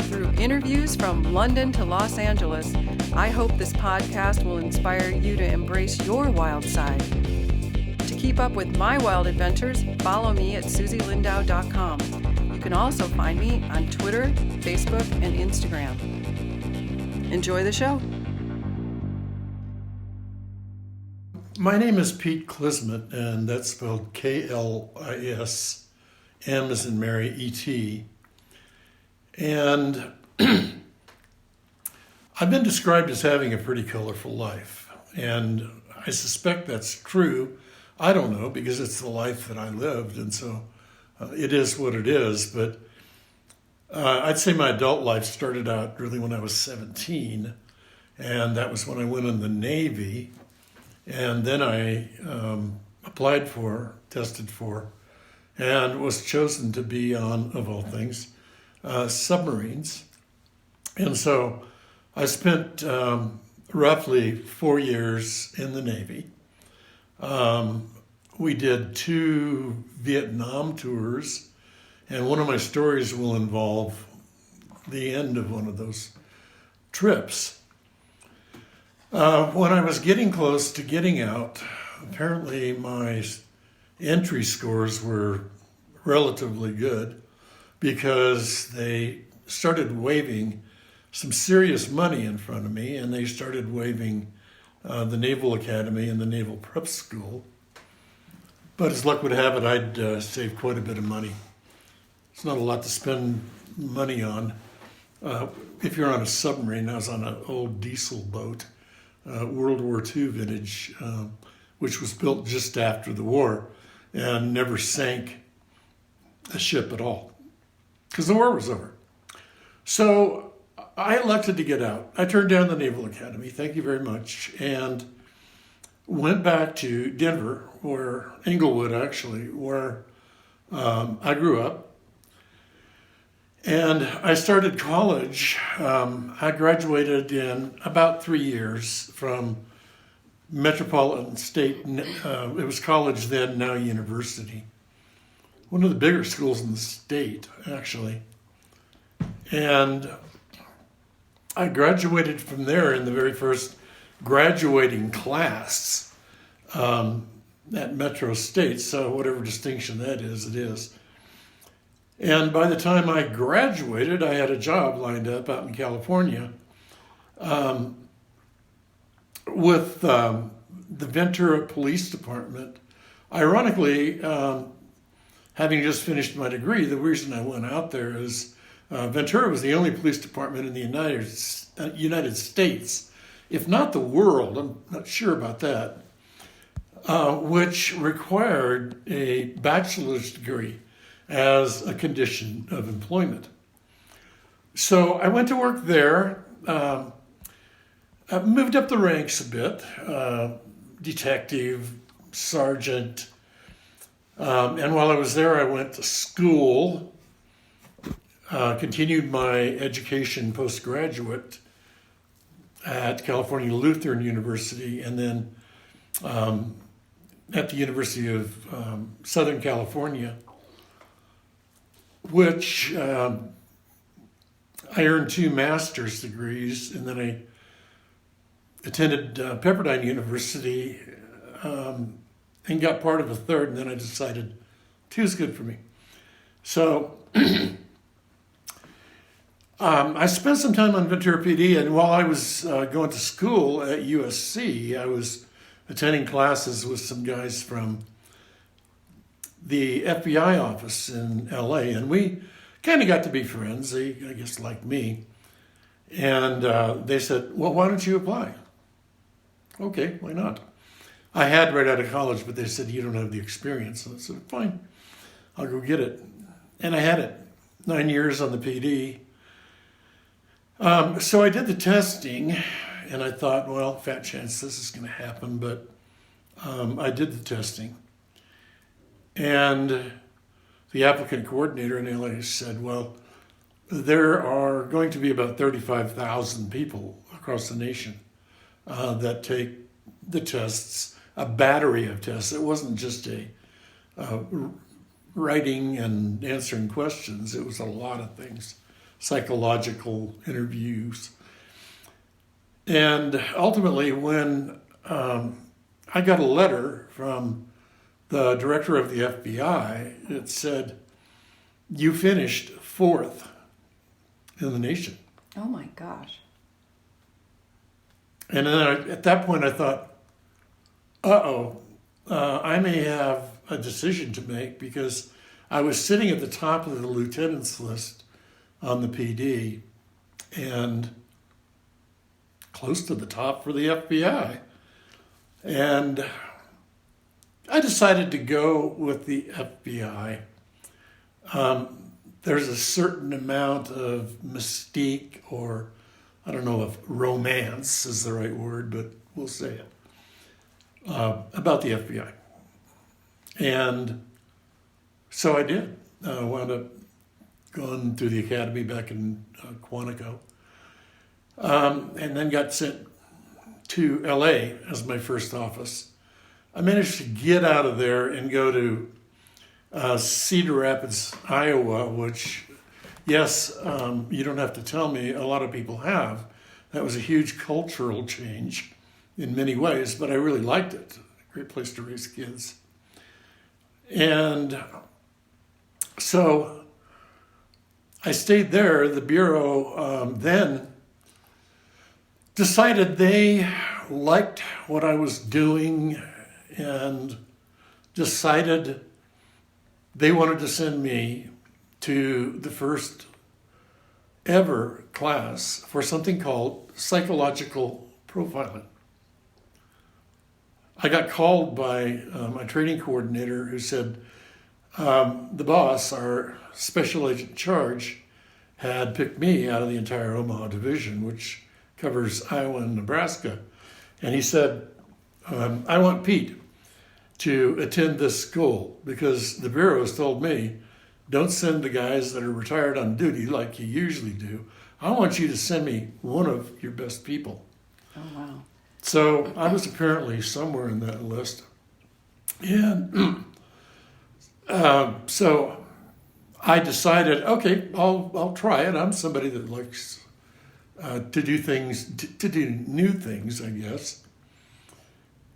Through interviews from London to Los Angeles, I hope this podcast will inspire you to embrace your wild side. To keep up with my wild adventures, follow me at susielindow.com. You can also find me on Twitter, Facebook, and Instagram. Enjoy the show. My name is Pete Klismet, and that's spelled K-L-I-S, M as in Mary, E-T. And I've been described as having a pretty colorful life, and I suspect that's true. I don't know, because it's the life that I lived, and so it is what it is. But I'd say my adult life started out really when I was 17, and that was when I went in the Navy. And then I applied for, tested for, and was chosen to be on, of all things, submarines. And so I spent roughly 4 years in the Navy. We did 2 Vietnam tours, and one of my stories will involve the end of one of those trips. When I was getting close to getting out, apparently my entry scores were relatively good because they started waving some serious money in front of me, and they started waving the Naval Academy and the Naval Prep School. But as luck would have it, I'd saved quite a bit of money. It's not a lot to spend money on. If you're on a submarine, I was on an old diesel boat. World War II vintage, which was built just after the war and never sank a ship at all because the war was over. So I elected to get out. I turned down the Naval Academy, thank you very much, and went back to Denver, or Englewood actually, where I grew up. And I started college. I graduated in about 3 years from Metropolitan State. It was college then, now university. One of the bigger schools in the state, actually. And I graduated from there in the very first graduating class at Metro State. So whatever distinction that is, it is. And by the time I graduated, I had a job lined up out in California with the Ventura Police Department. Ironically, having just finished my degree, the reason I went out there is Ventura was the only police department in the United States, if not the world, I'm not sure about that, which required a bachelor's degree as a condition of employment. So I went to work there. I moved up the ranks a bit, detective, sergeant. And while I was there, I went to school, continued my education postgraduate at California Lutheran University, and then at the University of Southern California, which I earned 2 master's degrees, and then I attended Pepperdine University and got part of a third, and then I decided 2 is good for me. So I spent some time on Ventura PD, and while I was going to school at USC, I was attending classes with some guys from the FBI office in LA, and we kind of got to be friends. They, I guess, liked me. And they said, well, why don't you apply? Okay, why not? I had right out of college, but they said, you don't have the experience. So I said, fine, I'll go get it. And I had it, 9 years on the PD. So I did the testing, and I thought, well, fat chance this is going to happen, but I did the testing. And the applicant coordinator in LA said, well, there are going to be about 35,000 people across the nation that take the tests, a battery of tests. It wasn't just a writing and answering questions. It was a lot of things, psychological interviews. And ultimately, when I got a letter from the director of the FBI, it said, "You finished 4th in the nation." Oh my gosh. And then at that point I thought, I may have a decision to make, because I was sitting at the top of the lieutenant's list on the PD and close to the top for the FBI. And I decided to go with the FBI. There's a certain amount of mystique, or I don't know if romance is the right word, but we'll say it, about the FBI. And so I did. I wound up going through the academy back in Quantico, and then got sent to LA as my first office. I managed to get out of there and go to Cedar Rapids, Iowa, which, yes, you don't have to tell me, a lot of people have. That was a huge cultural change in many ways, but I really liked it. Great place to raise kids. And so I stayed there. The Bureau then decided they liked what I was doing and decided they wanted to send me to the first ever class for something called psychological profiling. I got called by my training coordinator, who said, the boss, our special agent in charge, had picked me out of the entire Omaha division, which covers Iowa and Nebraska. And he said, I want Pete to attend this school, because the Bureau has told me, don't send the guys that are retired on duty like you usually do. I want you to send me one of your best people. Oh, wow. So I was apparently somewhere in that list. And so I decided, okay, I'll try it. I'm somebody that likes to do things, to do new things, I guess.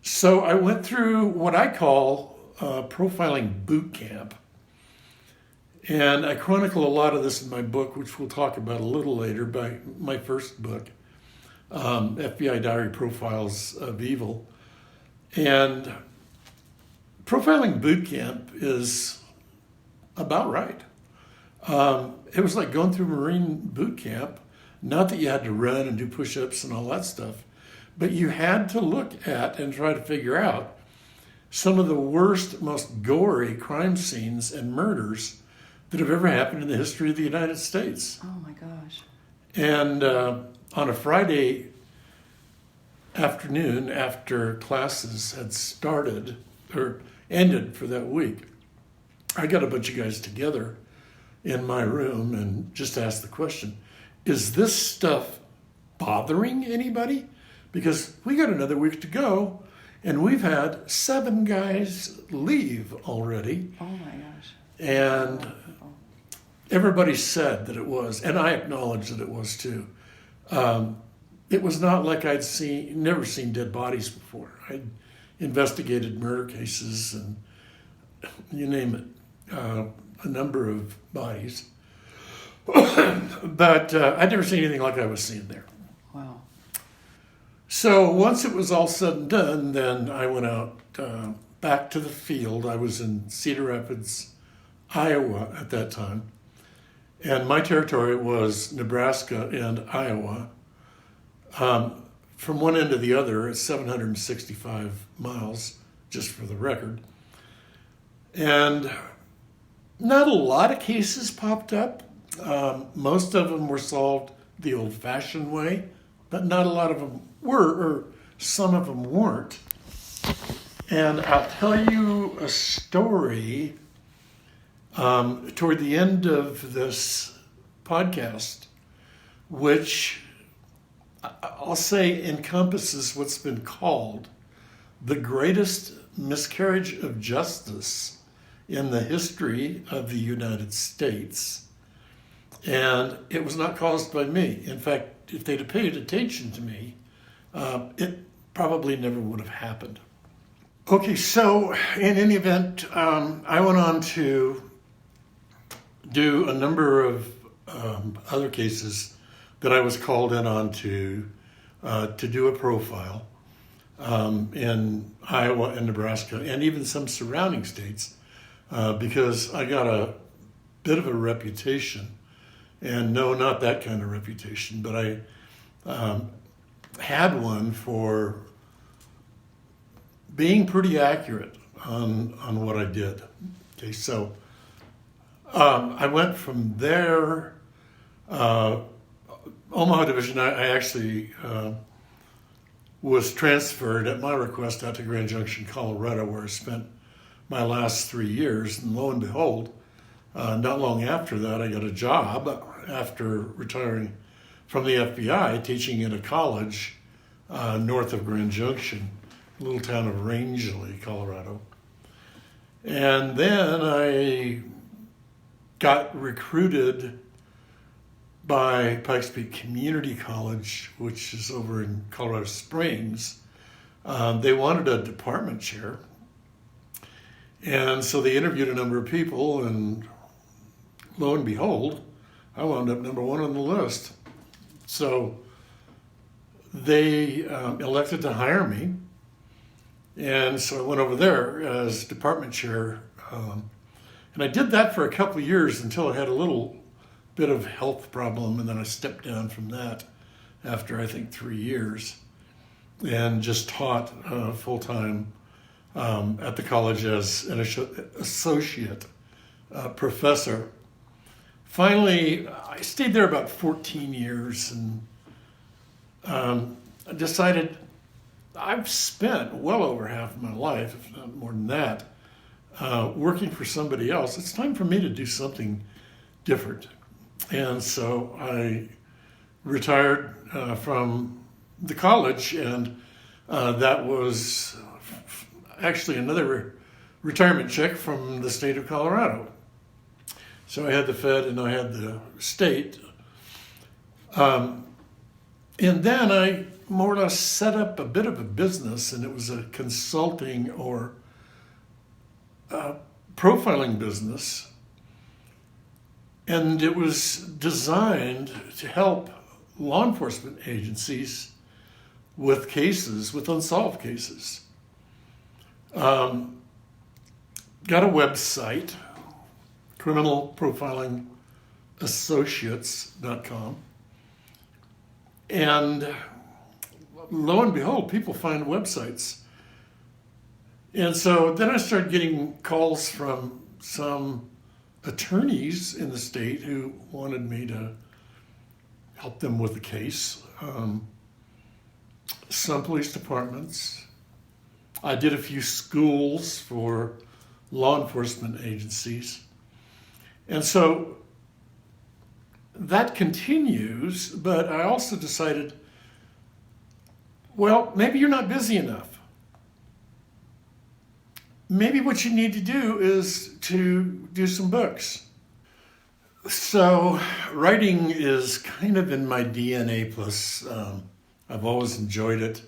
So I went through what I call profiling boot camp. And I chronicle a lot of this in my book, which we'll talk about a little later, by my first book, FBI Diary Profiles of Evil. And profiling boot camp is about right. It was like going through Marine boot camp. Not that you had to run and do push-ups and all that stuff, but you had to look at and try to figure out some of the worst, most gory crime scenes and murders that have ever happened in the history of the United States. Oh my gosh. And on a Friday afternoon, after classes had started or ended for that week, I got a bunch of guys together in my room and just asked the question, is this stuff bothering anybody? Because we got another week to go, and we've had 7 guys leave already. Oh my gosh. And everybody said that it was, and I acknowledge that it was too. It was not like I'd never seen dead bodies before. I'd investigated murder cases and you name it, a number of bodies. But I'd never seen anything like I was seeing there. Wow. So once it was all said and done, then I went out back to the field. I was in Cedar Rapids, Iowa at that time. And my territory was Nebraska and Iowa. From one end to the other, it's 765 miles, just for the record. And not a lot of cases popped up. Most of them were solved the old-fashioned way, but not a lot of them were, or some of them weren't. And I'll tell you a story toward the end of this podcast, which I'll say encompasses what's been called the greatest miscarriage of justice in the history of the United States. And it was not caused by me. In fact, if they'd have paid attention to me, it probably never would have happened. Okay, so in any event, I went on to do a number of other cases that I was called in on to do a profile in Iowa and Nebraska and even some surrounding states because I got a bit of a reputation. And no, not that kind of reputation, but I had one for being pretty accurate on what I did. Okay, so I went from there, Omaha Division, I actually was transferred at my request out to Grand Junction, Colorado, where I spent my last 3 years. And lo and behold, not long after that, I got a job after retiring from the FBI, teaching at a college north of Grand Junction, a little town of Rangeley, Colorado. And then I got recruited by Pikes Peak Community College, which is over in Colorado Springs. They wanted a department chair. And so they interviewed a number of people, and lo and behold, I wound up number one on the list. So they elected to hire me. And so I went over there as department chair. And I did that for a couple of years until I had a little bit of health problem. And then I stepped down from that after, I think, 3 years and just taught full-time at the college as an associate professor. Finally, I stayed there about 14 years and I decided I've spent well over half of my life, if not more than that, working for somebody else. It's time for me to do something different. And so I retired from the college, and that was actually another retirement check from the state of Colorado. So I had the Fed and I had the state. And then I more or less set up a bit of a business, and it was a consulting or profiling business. And it was designed to help law enforcement agencies with cases, with unsolved cases. Got a website, criminalprofilingassociates.com. And lo and behold, people find websites. And so then I started getting calls from some attorneys in the state who wanted me to help them with the case. Some police departments. I did a few schools for law enforcement agencies. And so that continues, but I also decided, well, maybe you're not busy enough. Maybe what you need to do is to do some books. So writing is kind of in my DNA, plus I've always enjoyed it.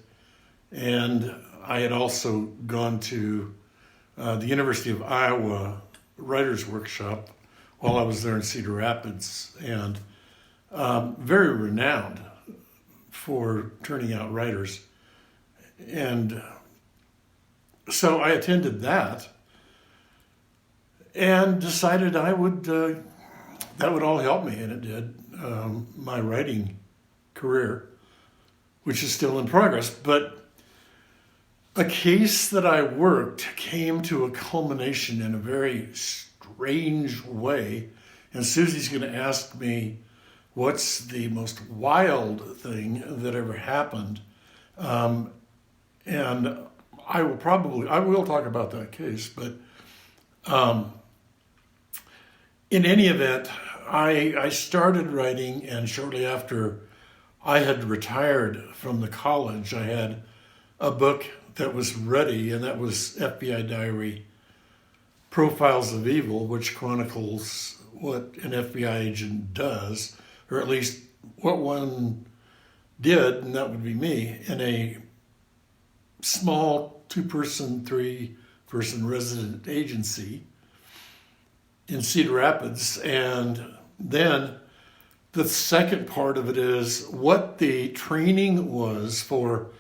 And I had also gone to the University of Iowa Writers' Workshop while I was there in Cedar Rapids, and very renowned for turning out writers. And so I attended that and decided I would, that would all help me, and it did, my writing career, which is still in progress. But a case that I worked came to a culmination in a very strange way. And Susie's going to ask me, what's the most wild thing that ever happened? And I will talk about that case. But in any event, I started writing, and shortly after I had retired from the college, I had a book that was ready, and that was FBI Diary Profiles of Evil, which chronicles what an FBI agent does, or at least what one did, and that would be me, in a small 2-person, 3-person resident agency in Cedar Rapids. And then the second part of it is what the training was for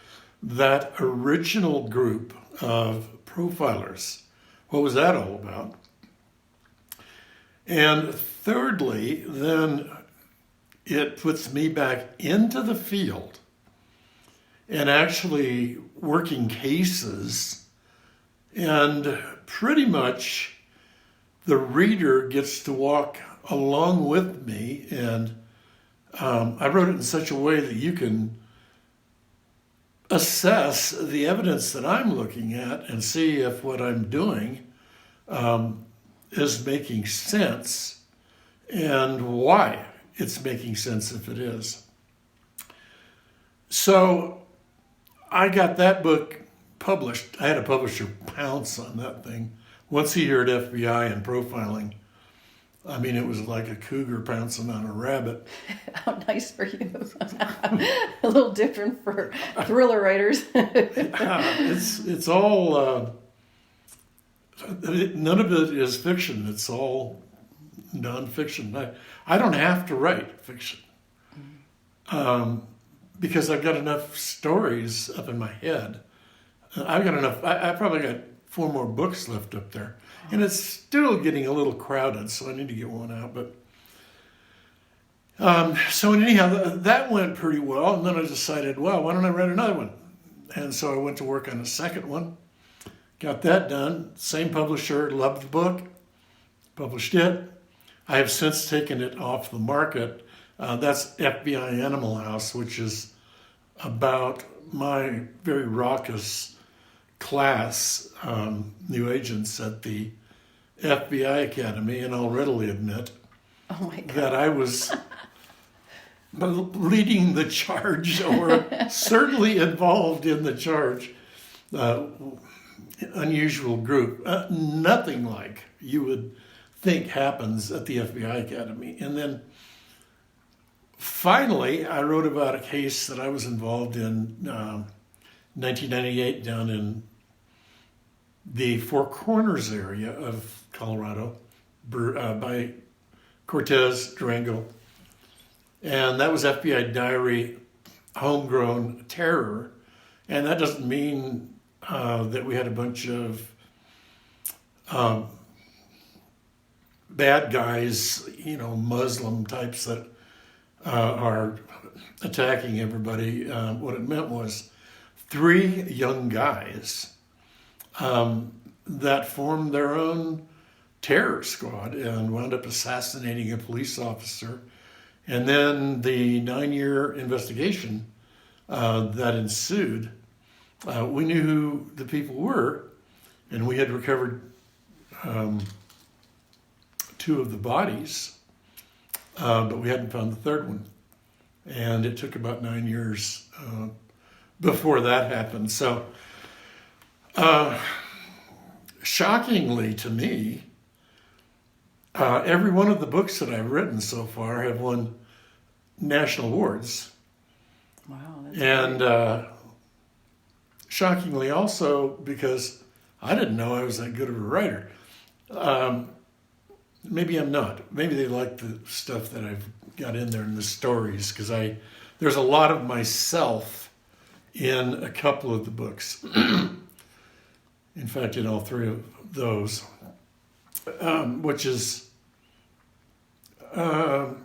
that original group of profilers. What was that all about? And thirdly, then it puts me back into the field and actually working cases, and pretty much the reader gets to walk along with me. And I wrote it in such a way that you can assess the evidence that I'm looking at and see if what I'm doing is making sense and why it's making sense if it is. So I got that book published. I had a publisher pounce on that thing. Once he heard FBI and profiling, I mean, it was like a cougar pouncing on a rabbit. How nice for you. A little different for thriller writers. It's all, none of it is fiction. It's all nonfiction. I don't have to write fiction because I've got enough stories up in my head. I've got enough. I probably got 4 more books left up there. And it's still getting a little crowded, so I need to get one out. But so anyhow, that went pretty well. And then I decided, well, why don't I write another one? And so I went to work on a second one. Got that done. Same publisher, loved the book, published it. I have since taken it off the market. That's FBI Animal House, which is about my very raucous class, new agents at the FBI Academy, and I'll readily admit that I was leading the charge, or certainly involved in the charge. Unusual group, nothing like you would think happens at the FBI Academy. And then finally, I wrote about a case that I was involved in 1998 down in the Four Corners area of Colorado by Cortez, Durango. And that was FBI diary, homegrown terror. And that doesn't mean that we had a bunch of bad guys, Muslim types that are attacking everybody. What it meant was 3 young guys that formed their own terror squad and wound up assassinating a police officer. And then the 9-year investigation that ensued, we knew who the people were, and we had recovered 2 of the bodies, but we hadn't found the 3rd one. And it took about 9 years before that happened. So, shockingly to me, every one of the books that I've written so far have won national awards. Wow. And shockingly also, because I didn't know I was that good of a writer. Maybe I'm not. Maybe they like the stuff that I've got in there in the stories, because there's a lot of myself in a couple of the books. In fact, in all 3 of those, which is fun.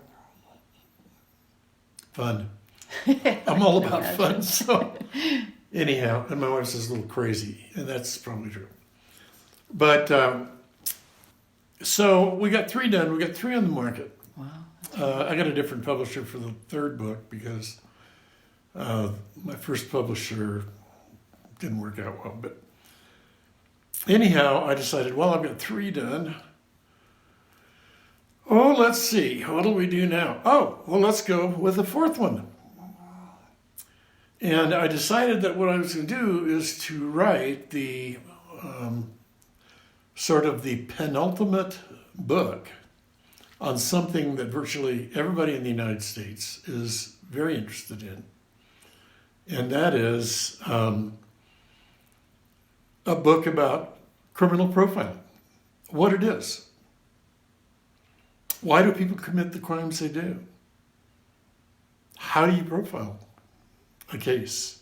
I'm all about fun. So anyhow, and my wife says a little crazy, and that's probably true. But so we got 3 done. We got 3 on the market. Wow. I got a different publisher for the 3rd book because my first publisher didn't work out well. But anyhow, I decided, well, I've got 3 done. Oh, let's see. What do we do now? Oh, well, let's go with the 4th one. And I decided that what I was going to do is to write the sort of the penultimate book on something that virtually everybody in the United States is very interested in. And that is a book about criminal profiling, what it is. Why do people commit the crimes they do? How do you profile a case?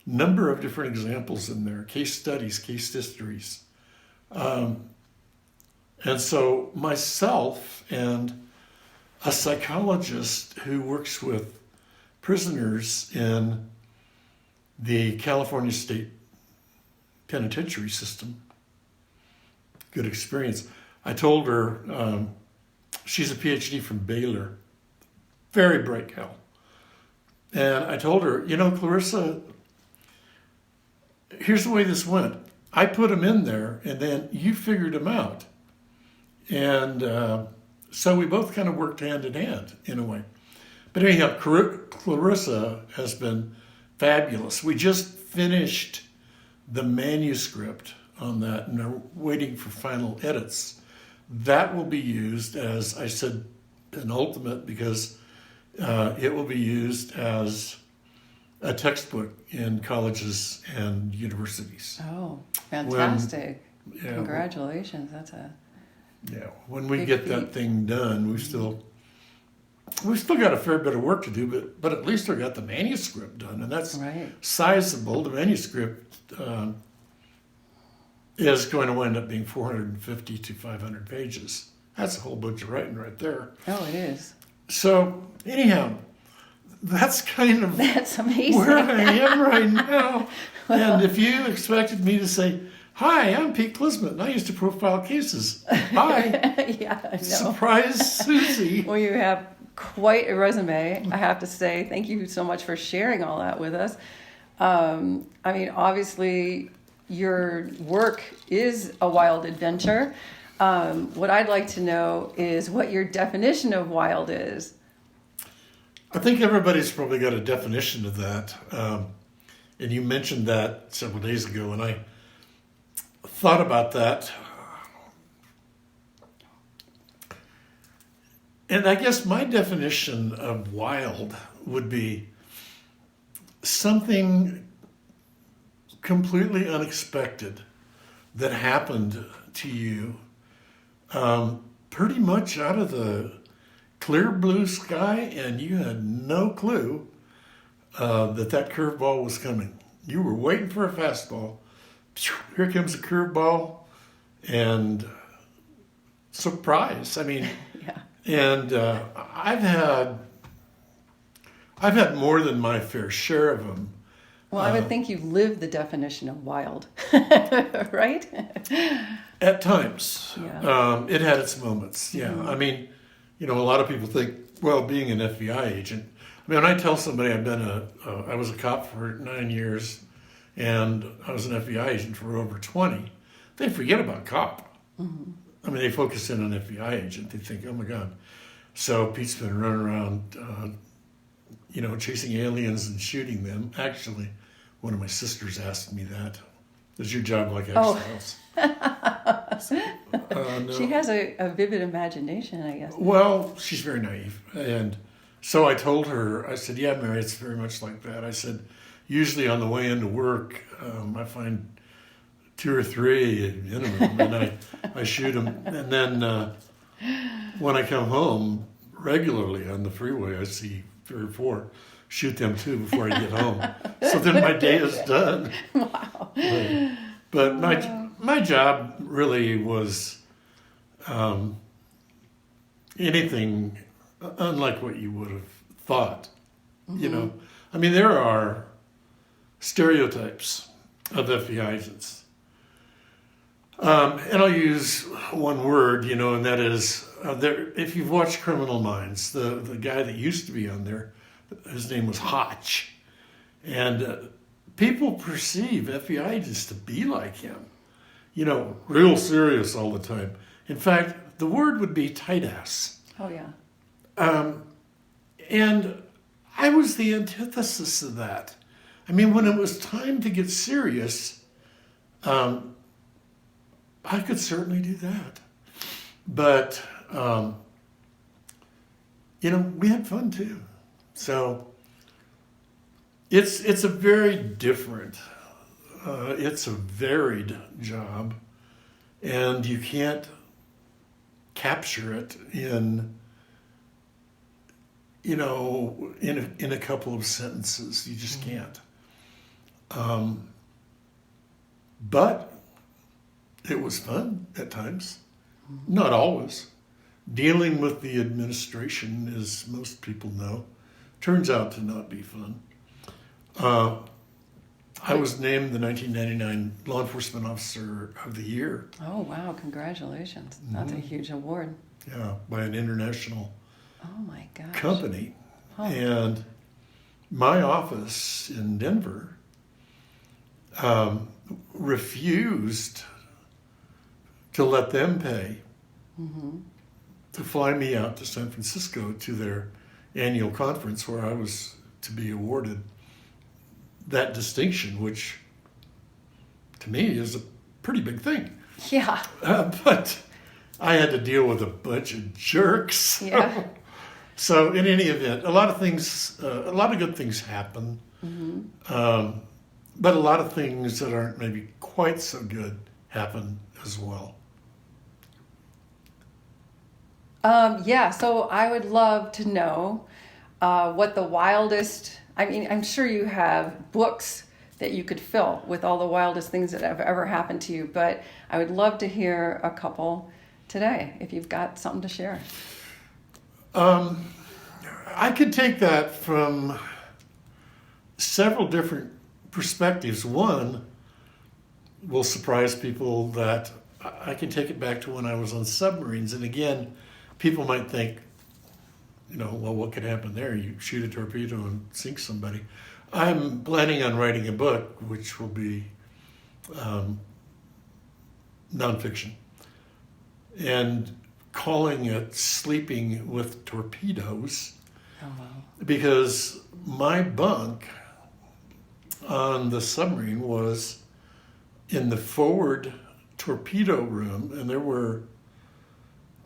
Number of different examples in there, case studies, case histories. And so myself and a psychologist who works with prisoners in the California State Penitentiary system, good experience. I told her, she's a PhD from Baylor, very bright gal. And I told her, Clarissa, here's the way this went. I put them in there, and then you figured them out. And so we both kind of worked hand in hand in a way. But anyhow, Clarissa has been fabulous. We just finished the manuscript on that, and are waiting for final edits. That will be used, as I said, penultimate, because it will be used as a textbook in colleges and universities. Oh, fantastic. Congratulations. That's when we get that thing done, we've still got a fair bit of work to do, but at least we got the manuscript done, and that's right. Sizable. The manuscript is going to wind up being 450 to 500 pages. That's a whole bunch of writing right there. Oh, it is. So anyhow, that's kind of that's amazing. where I am right now. Well, and if you expected me to say, "Hi, I'm Pete Klismet, and I used to profile cases." Hi. Yeah, I know. Surprise, Susie. Well, you have quite a resume, I have to say. Thank you so much for sharing all that with us. Obviously, your work is a wild adventure. What I'd like to know is what your definition of wild is. I think everybody's probably got a definition of that. And you mentioned that several days ago, and I thought about that. And I guess my definition of wild would be something completely unexpected that happened to you pretty much out of the clear blue sky, and you had no clue that curveball was coming. You were waiting for a fastball. Here comes a curveball, and surprise. Yeah. And I've had more than my fair share of them. Well, I would think you've lived the definition of wild, right? At times. Yeah. It had its moments, yeah. Mm-hmm. A lot of people think, well, being an FBI agent, when I tell somebody I was a cop for 9 years, and I was an FBI agent for over 20, they forget about cop. Mm-hmm. They focus in on FBI agent. They think, oh my God. So Pete's been running around, chasing aliens and shooting them. Actually, one of my sisters asked me that. Is your job like X-Files? No. She has a vivid imagination, I guess. Well, she's very naive. And so I told her, I said, yeah, Mary, it's very much like that. I said, usually on the way into work, I find 2 or 3 minimum, and I shoot them. And then when I come home regularly on the freeway, I see 3 or 4. Shoot them too before I get home. So then my day is done. Wow. But my job really was anything unlike what you would have thought. Mm-hmm. There are stereotypes of FBI agents. And I'll use one word, and that is, if you've watched Criminal Minds, the guy that used to be on there, his name was Hotch. And people perceive FBI agents to be like him, real serious all the time. In fact, the word would be tight ass. Oh, yeah. And I was the antithesis of that. When it was time to get serious, I I could certainly do that. But, we had fun too. So it's a very different, it's a varied job, and you can't capture it in a couple of sentences. You just can't. But it was fun at times. Not always. Dealing with the administration, as most people know, turns out to not be fun. I was named the 1999 Law Enforcement Officer of the Year. Oh, wow. Congratulations. That's a huge award. Yeah, by an international Oh, my gosh. company. Oh. And my office in Denver refused to let them pay to fly me out to San Francisco to their annual conference where I was to be awarded that distinction, which to me is a pretty big thing. Yeah. But I had to deal with a bunch of jerks. Yeah. So in any event, a lot of good things happen. But a lot of things that aren't maybe quite so good happen as well. So I would love to know what the wildest, I'm sure you have books that you could fill with all the wildest things that have ever happened to you, but I would love to hear a couple today, if you've got something to share. I could take that from several different perspectives. One will surprise people that I can take it back to when I was on submarines. And again, people might think, well, what could happen there? You shoot a torpedo and sink somebody. I'm planning on writing a book, which will be nonfiction, and calling it Sleeping with Torpedoes. Oh, wow. Because my bunk on the submarine was in the forward torpedo room, and there were,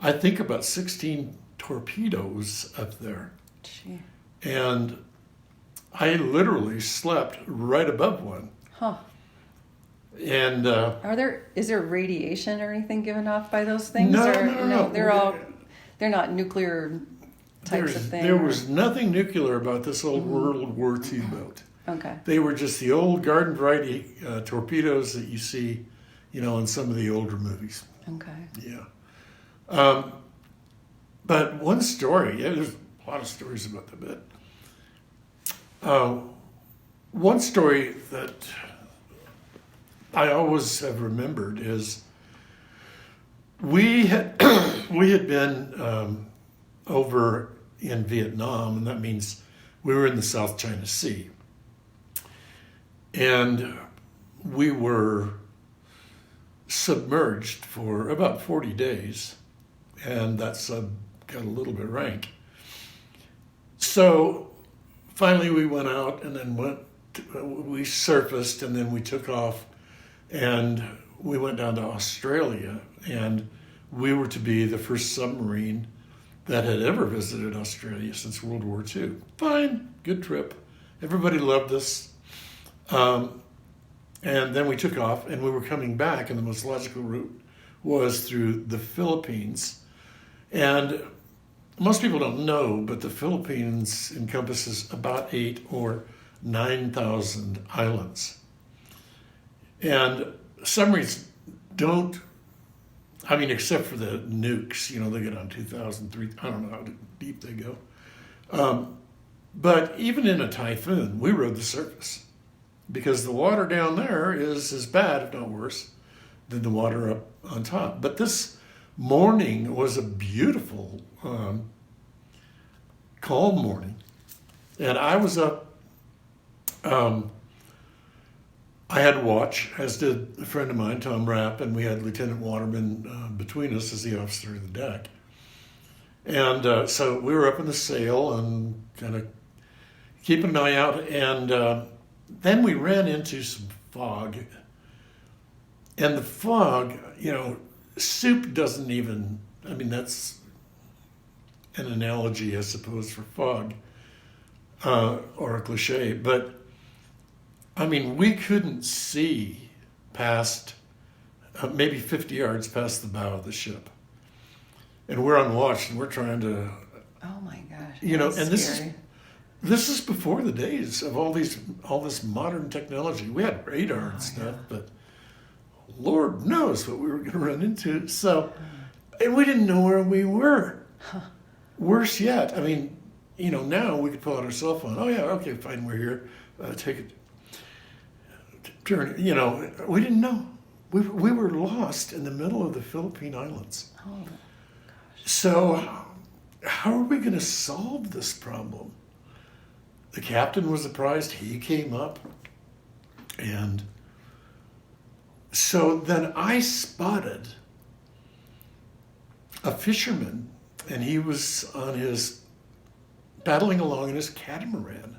I think, about 16 torpedoes up there. Gee. And I literally slept right above one. Huh. And is there radiation or anything given off by those things? No. They're not nuclear types of things. There was nothing nuclear about this old World War II boat. Okay. They were just the old garden variety torpedoes that you see, in some of the older movies. Okay. Yeah. But one story, there's a lot of stories about the bit. One story that I always have remembered is we had been over in Vietnam, and that means we were in the South China Sea. And we were submerged for about 40 days, and that sub got a little bit rank. So finally we went out, and then we surfaced, and then we took off, and we went down to Australia, and we were to be the first submarine that had ever visited Australia since World War II. Fine, good trip. Everybody loved us. And then we took off, and we were coming back, and the most logical route was through the Philippines. And most people don't know, but the Philippines encompasses about 8,000 or 9,000 islands. And submarines don't, except for the nukes, they get on 2,000, 3,000, I don't know how deep they go. But even in a typhoon, we rode the surface, because the water down there is as bad, if not worse, than the water up on top. But this morning was a beautiful, calm morning. And I was up, I had watch, as did a friend of mine, Tom Rapp, and we had Lieutenant Waterman between us as the officer of the deck. And so we were up in the sail and kind of keeping an eye out, and then we ran into some fog. And the fog, soup doesn't even, I mean, that's an analogy, I suppose, for fog, or a cliche, but I mean, we couldn't see past maybe 50 yards past the bow of the ship. And we're on watch and we're trying to, Oh my gosh. and Scary. this is before the days of all this modern technology. We had radar and stuff, but Lord knows what we were going to run into. So, and we didn't know where we were. Worse yet, I mean, now we could pull out our cell phone. Oh yeah, okay, fine, we're here. Take it. Turn. We didn't know. We were lost in the middle of the Philippine Islands. Oh gosh. So, how are we going to solve this problem? The captain was surprised. He came up, and so then I spotted a fisherman, and he was paddling along in his catamaran.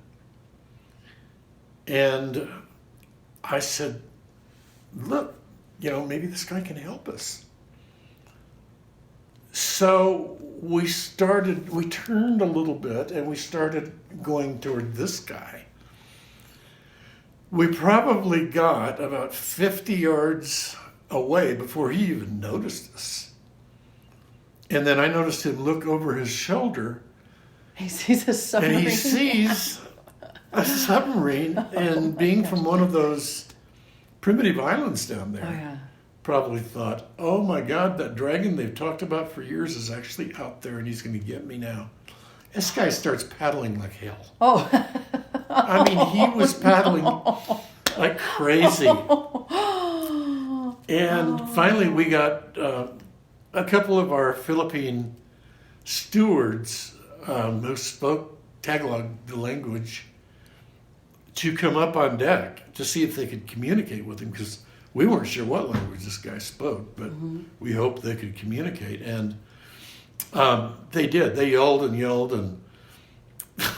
And I said, look, maybe this guy can help us. So we turned a little bit and we started going toward this guy. We probably got about 50 yards away before he even noticed us. And then I noticed him look over his shoulder. He sees a submarine. And he sees a submarine, and being from one of those primitive islands down there, Oh yeah. probably thought, oh my God, that dragon they've talked about for years is actually out there and he's going to get me now. This guy starts paddling like hell. Oh. I mean, he was paddling like crazy. And finally we got a couple of our Philippine stewards who spoke Tagalog, the language, to come up on deck to see if they could communicate with him, because we weren't sure what language this guy spoke, but we hoped they could communicate. And they did. They yelled and yelled, and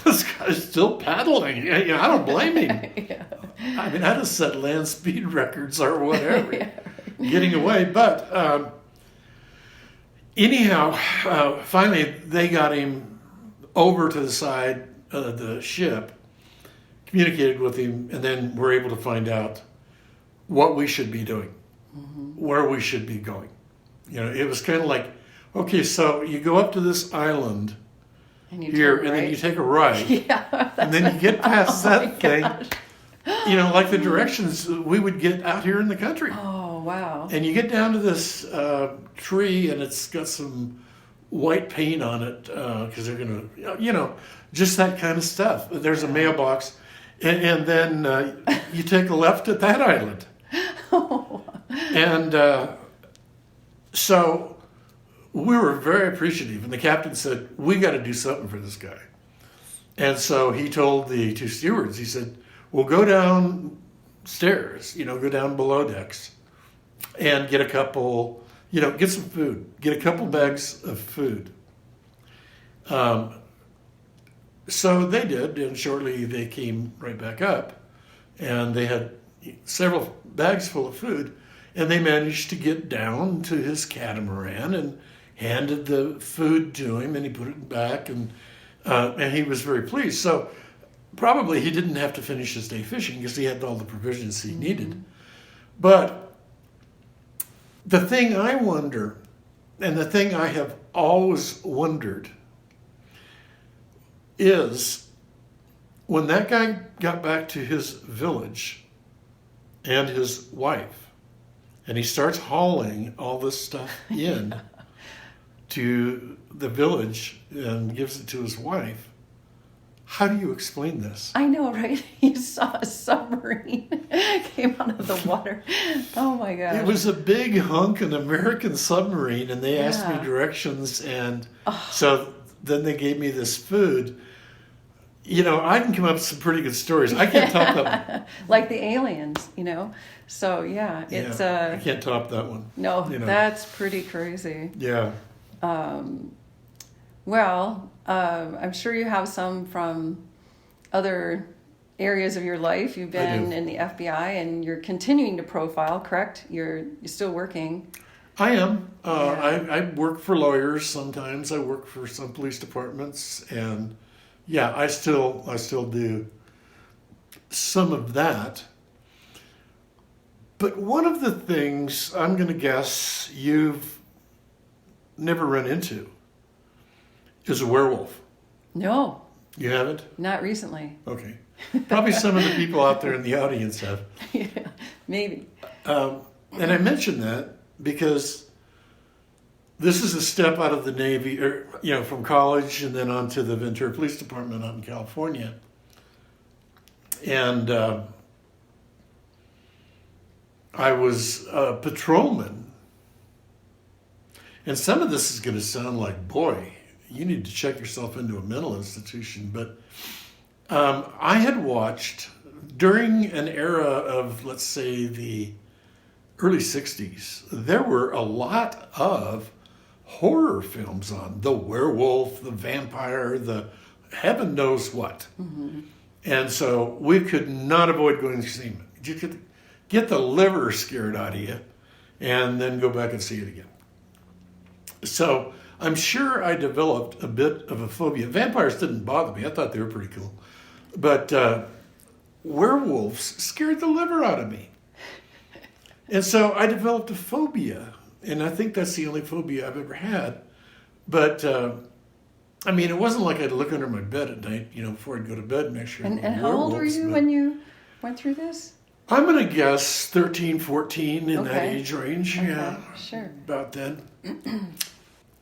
this guy's still paddling. I don't blame him. Yeah. I mean, I'd have set land speed records or whatever, getting away. But anyhow, finally they got him over to the side of the ship, communicated with him, and then we're able to find out what we should be doing, where we should be going. It was kind of like, okay, so you go up to this island And you here, turn and then right. you take a right, Yeah. and then you get past that thing. gosh. Like the directions we would get out here in the country. Oh wow. And you get down to this tree, and it's got some white paint on it because they're going to, just that kind of stuff. There's a mailbox, and then you take a left at that island. And so we were very appreciative, and the captain said, we got to do something for this guy. And so he told the two stewards, he said, we'll go downstairs, go down below decks and get a couple, get some food, get a couple bags of food. So they did, and shortly they came right back up, and they had several bags full of food, and they managed to get down to his catamaran and handed the food to him, and he put it back, and he was very pleased. So probably he didn't have to finish his day fishing because he had all the provisions he needed. But the thing I wonder, and the thing I have always wondered, is when that guy got back to his village and his wife, and he starts hauling all this stuff in to the village and gives it to his wife, how do you explain this? I know, right? You saw a submarine came out of the water. Oh my gosh. It was a big hunk, an American submarine, and they asked me Yeah. directions, and so then they gave me this food. I can come up with some pretty good stories. I can't top that one. Like the aliens, So yeah, it's I can't top that one. no, that's pretty crazy. Yeah. Well, I'm sure you have some from other areas of your life. You've been in the FBI, and you're continuing to profile, correct? You're still working. I am. I work for lawyers sometimes. I work for some police departments, and yeah, I still do some of that. But one of the things I'm going to guess you've never run into is a werewolf. No. You haven't? Not recently. Okay. Probably some of the people out there in the audience have. Yeah, maybe. And I mention that because this is a step out of the Navy, or from college and then on to the Ventura Police Department out in California. And I was a patrolman. And some of this is going to sound like, boy, you need to check yourself into a mental institution. But I had watched during an era of, let's say, the early 60s, there were a lot of horror films on. The werewolf, the vampire, the heaven knows what. Mm-hmm. And so we could not avoid going to see them. You could get the liver scared out of you and then go back and see it again. So I'm sure I developed a bit of a phobia. Vampires didn't bother me. I thought they were pretty cool. But werewolves scared the liver out of me. And so I developed a phobia. And I think that's the only phobia I've ever had. But, it wasn't like I'd look under my bed at night, before I'd go to bed and make sure. And how old were you when you went through this? I'm going to guess 13, 14 in that age range. Okay. Yeah, sure. About then.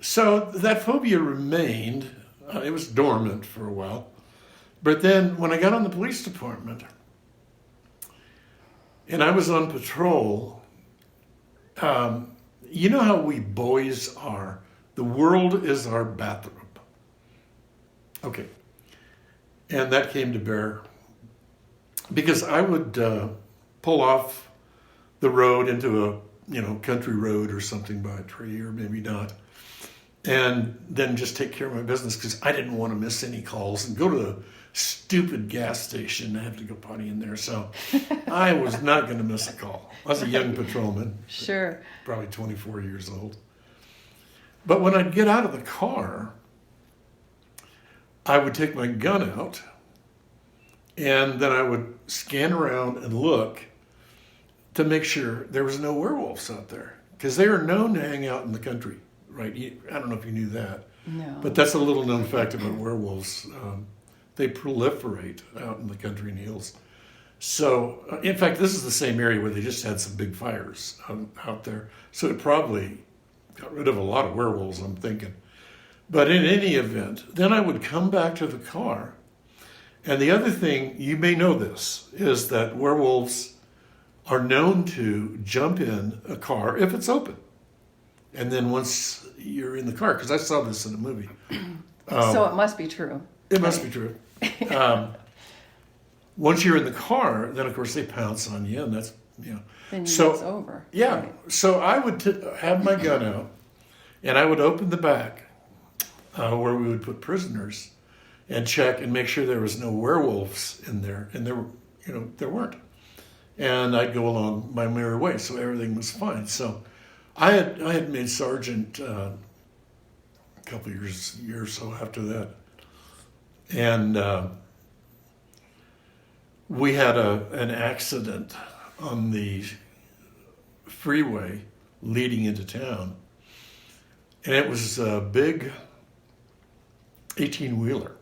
So that phobia remained. It was dormant for a while. But then when I got on the police department and I was on patrol, you know how we boys are. The world is our bathroom. Okay. And that came to bear because I would pull off the road into a country road or something by a tree, or maybe not, and then just take care of my business because I didn't want to miss any calls and go to the stupid gas station. I have to go potty in there, so I was not going to miss a call. I was a young patrolman. Sure. Probably 24 years old. But when I'd get out of the car, I would take my gun out, and then I would scan around and look to make sure there was no werewolves out there, because they are known to hang out in the country, right? I don't know if you knew that. No. But that's a little known fact about werewolves. They proliferate out in the country and hills. So, in fact, this is the same area where they just had some big fires out there. So it probably got rid of a lot of werewolves, I'm thinking. But in any event, then I would come back to the car. And the other thing, you may know this, is that werewolves are known to jump in a car if it's open. And then once you're in the car, because I saw this in a movie. So it must be true. It must be true. Once you're in the car, then of course they pounce on you, and that's, Then it's over. Yeah. Right. So I would have my gun out, and I would open the back where we would put prisoners and check and make sure there was no werewolves in there. And there weren't. And I'd go along my merry way, so everything was fine. So I had made sergeant a couple years, a year or so after that. And we had an accident on the freeway leading into town. And it was a big 18-wheeler.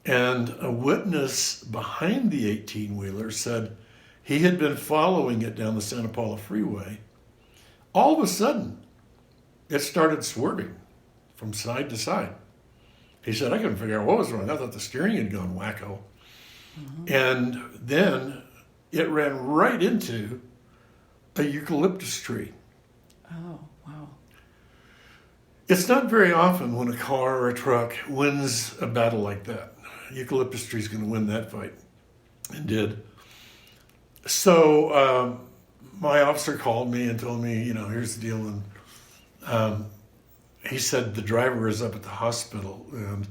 And a witness behind the 18-wheeler said he had been following it down the Santa Paula freeway. All of a sudden, it started swerving from side to side. He said, I couldn't figure out what was wrong. I thought the steering had gone wacko. Mm-hmm. And then it ran right into a eucalyptus tree. Oh, wow. It's not very often when a car or a truck wins a battle like that. Eucalyptus tree's going to win that fight, and did. So my officer called me and told me, here's the deal. And he said the driver is up at the hospital. And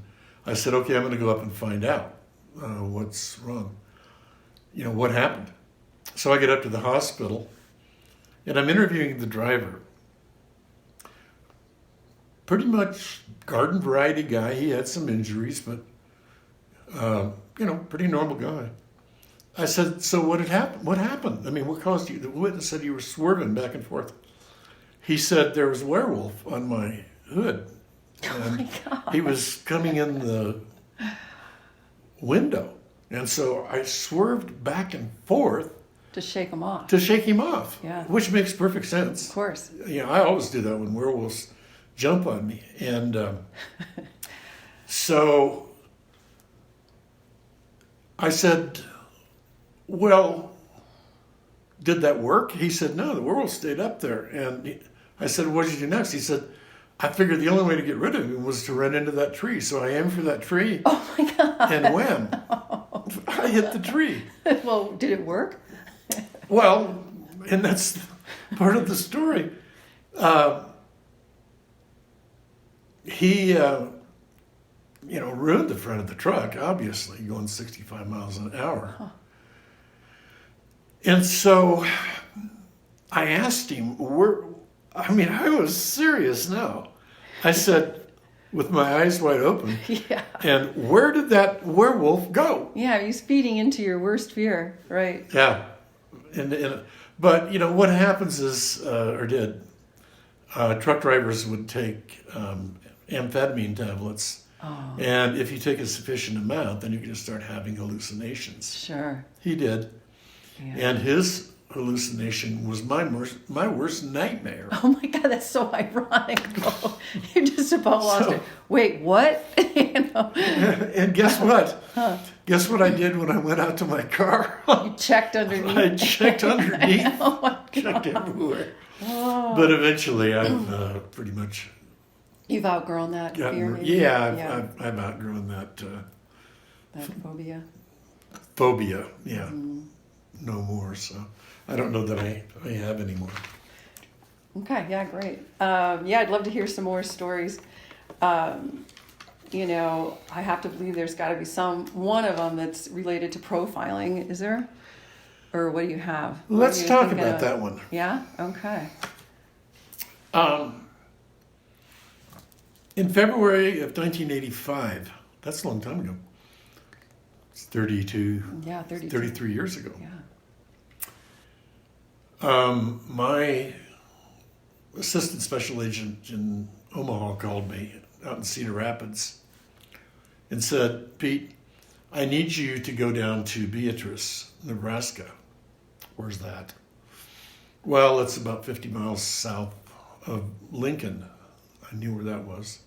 I said, okay, I'm going to go up and find out. What's wrong? What happened? So I get up to the hospital, and I'm interviewing the driver. Pretty much garden variety guy. He had some injuries, but, pretty normal guy. I said, so what had happened? What happened? I mean, what caused you? The witness said you were swerving back and forth. He said there was a werewolf on my hood. Oh my God. He was coming in the window. And so I swerved back and forth To shake him off. to shake him off, Yeah. which makes perfect sense. Of course. I always do that when werewolves jump on me. And so I said, well, did that work? He said, no, the werewolf stayed up there. And I said, what did you do next? He said, I figured the only way to get rid of him was to run into that tree. So I aimed for that tree. Oh my God. And when? I hit the tree. Well, did it work? Well, and that's part of the story. He, ruined the front of the truck, obviously, going 65 miles an hour. Huh. And so I asked him, I was serious now. I said, with my eyes wide open, Yeah. and where did that werewolf go? Yeah, he's feeding into your worst fear, right? Yeah. But, what happens is, truck drivers would take amphetamine tablets. Oh, And if you take a sufficient amount, then you can just start having hallucinations. sure. He did. Yeah. And his hallucination was my worst nightmare. Oh my God, that's so ironic. Though. You just about lost So- it. Wait, what? And guess what? Huh. Guess what I did when I went out to my car? You checked underneath. I checked underneath, Oh my checked God. everywhere. Oh. But eventually I've pretty much You've outgrown that fear, gotten... maybe? Yeah, I've outgrown that That phobia. phobia. Yeah, no more. So I don't know that I have anymore. Okay, yeah, great. I'd love to hear some more stories. I have to believe there's got to be one of them that's related to profiling. Is there? Or what do you have? What Let's are you talk thinking about of? that one. Yeah? Okay. In February of 1985, that's a long time ago. It's 33 years ago. Yeah. My assistant special agent in Omaha called me out in Cedar Rapids and said, Pete, I need you to go down to Beatrice, Nebraska. Where's that? Well, it's about 50 miles south of Lincoln. I knew where that was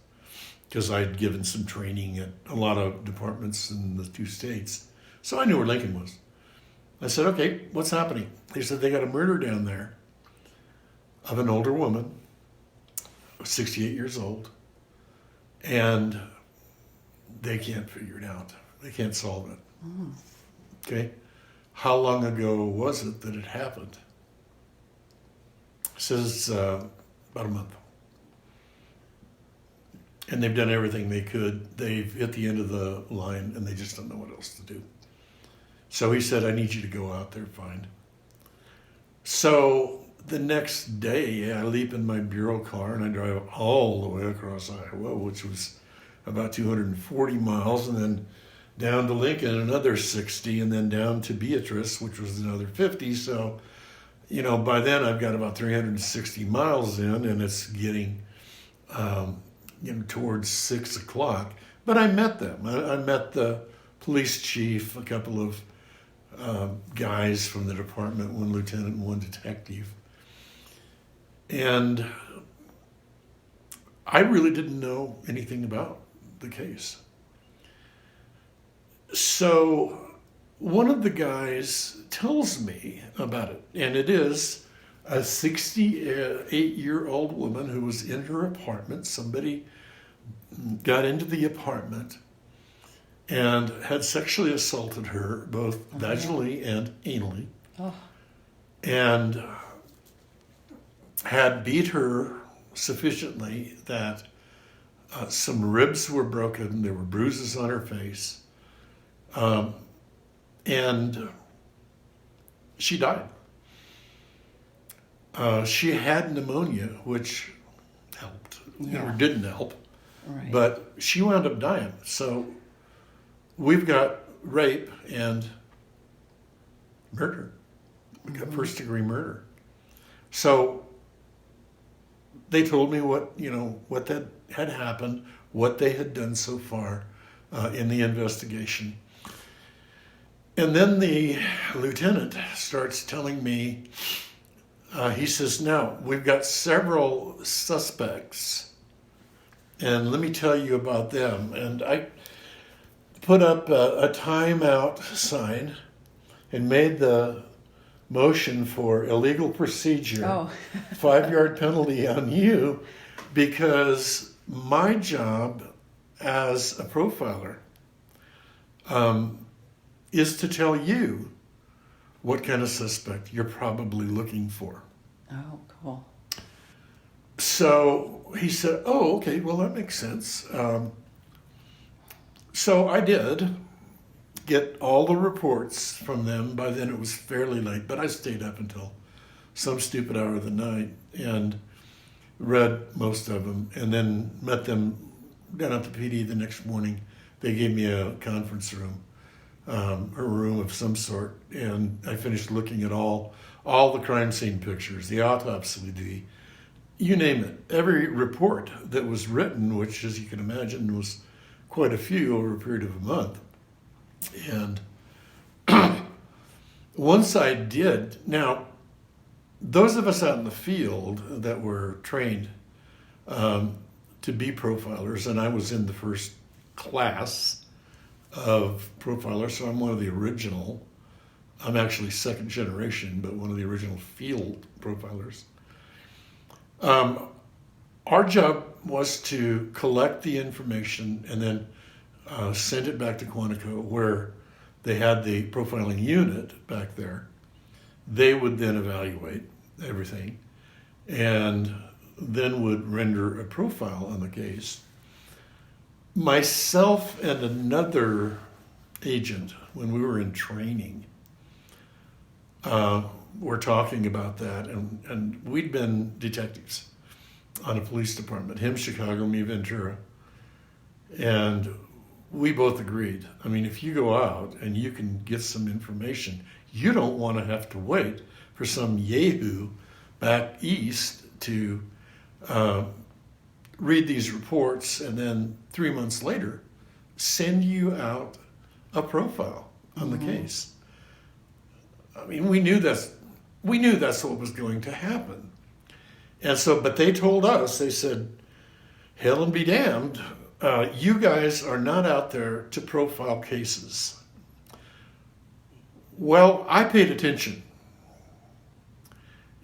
because I'd given some training at a lot of departments in the two states. So I knew where Lincoln was. I said, okay, what's happening? He said, they got a murder down there of an older woman, 68 years old, and they can't figure it out. They can't solve it. Mm. Okay? How long ago was it that it happened? He says about a month. And they've done everything they could. They've hit the end of the line, and they just don't know what else to do. So he said, I need you to go out there, find. So the next day, I leap in my bureau car, and I drive all the way across Iowa, which was about 240 miles, and then down to Lincoln, another 60, and then down to Beatrice, which was another 50. So, by then I've got about 360 miles in, and it's getting, towards 6 o'clock. But I met them. I met the police chief, a couple of guys from the department, one lieutenant and one detective. And I really didn't know anything about the case. So one of the guys tells me about it, and it is a 68-year-old woman who was in her apartment. Somebody got into the apartment and had sexually assaulted her, both vaginally and anally, and had beat her sufficiently that some ribs were broken, there were bruises on her face. And she died. She had pneumonia, which helped, or didn't help, Right. but she wound up dying. So we've got rape and murder. We got first degree murder. So they told me what that had happened, what they had done so far in the investigation. And then the lieutenant starts telling me, he says, now, we've got several suspects, and let me tell you about them. And I put up a timeout sign and made the motion for illegal procedure, Oh. 5-yard penalty on you, because my job as a profiler is to tell you what kind of suspect you're probably looking for. Oh, cool. So he said, oh, okay, well, that makes sense. So I did get all the reports from them. By then it was fairly late, but I stayed up until some stupid hour of the night and read most of them, and then met them down at the PD the next morning. They gave me a conference room, a room of some sort, and I finished looking at all the crime scene pictures, the autopsy, you name it. Every report that was written, which, as you can imagine, was quite a few over a period of a month. And once I did, now, those of us out in the field that were trained to be profilers, and I was in the first class of profilers, so I'm one of the original. I'm actually second generation, but one of the original field profilers. Our job was to collect the information and then send it back to Quantico, where they had the profiling unit back there. They would then evaluate everything and then would render a profile on the case. Myself and another agent, when we were in training, were talking about that, and we'd been detectives on a police department, him Chicago, me Ventura, and we both agreed. I mean, if you go out and you can get some information, you don't want to have to wait for some yahoo back east to read these reports and then 3 months later send you out a profile on the case. I mean, we knew that's what was going to happen. And so, but they told us, they said, hell and be damned, you guys are not out there to profile cases. Well, I paid attention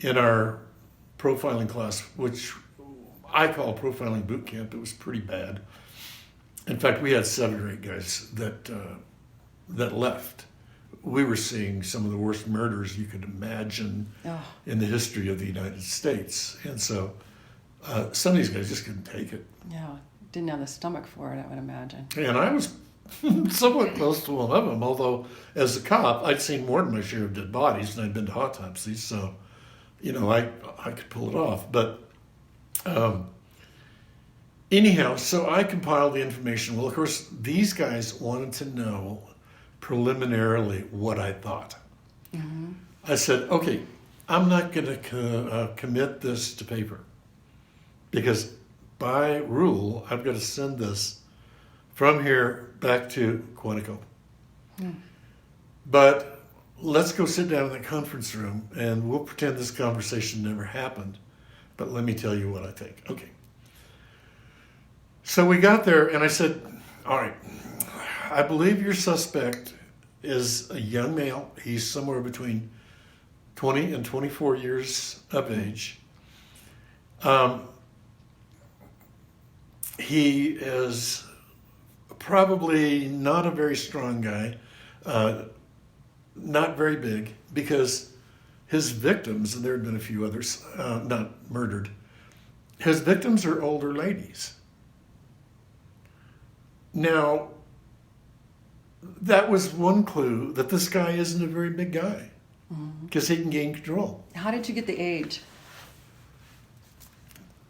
in our profiling class, which I call profiling boot camp. It was pretty bad. In fact, we had 7 or 8 guys that left. We were seeing some of the worst murders you could imagine in the history of the United States. And so some of these guys just couldn't take it. Yeah, didn't have the stomach for it, I would imagine. And I was somewhat close to one of them, although as a cop, I'd seen more than my share of dead bodies and I'd been to autopsies. So, I could pull it off. But anyhow, so I compiled the information. Well, of course, these guys wanted to know preliminarily what I thought. Mm-hmm. I said, okay, I'm not going to commit this to paper because by rule, I've got to send this from here back to Quantico. But let's go sit down in the conference room and we'll pretend this conversation never happened. But let me tell you what I think. Okay. So we got there and I said, all right, I believe your suspect is a young male. He's somewhere between 20 and 24 years of age. He is probably not a very strong guy, not very big, because his victims, and there had been a few others, not murdered, his victims are older ladies. Now, that was one clue that this guy isn't a very big guy because he can gain control. How did you get the age?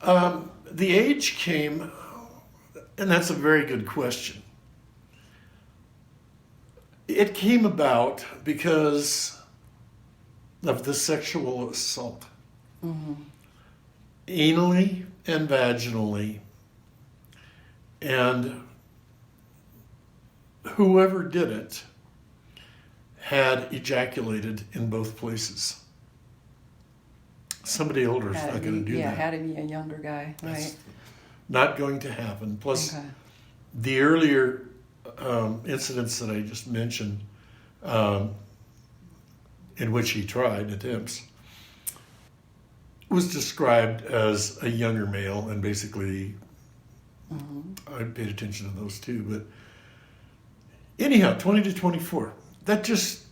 The age came, and that's a very good question. It came about because of the sexual assault. Anally and vaginally. And whoever did it had ejaculated in both places. Somebody older is not going to do that. Yeah, had to be a younger guy, right? That's not going to happen. Plus, Okay. the earlier incidents that I just mentioned, in which he tried attempts, was described as a younger male, and basically I paid attention to those too. But anyhow, 20 to 24, that's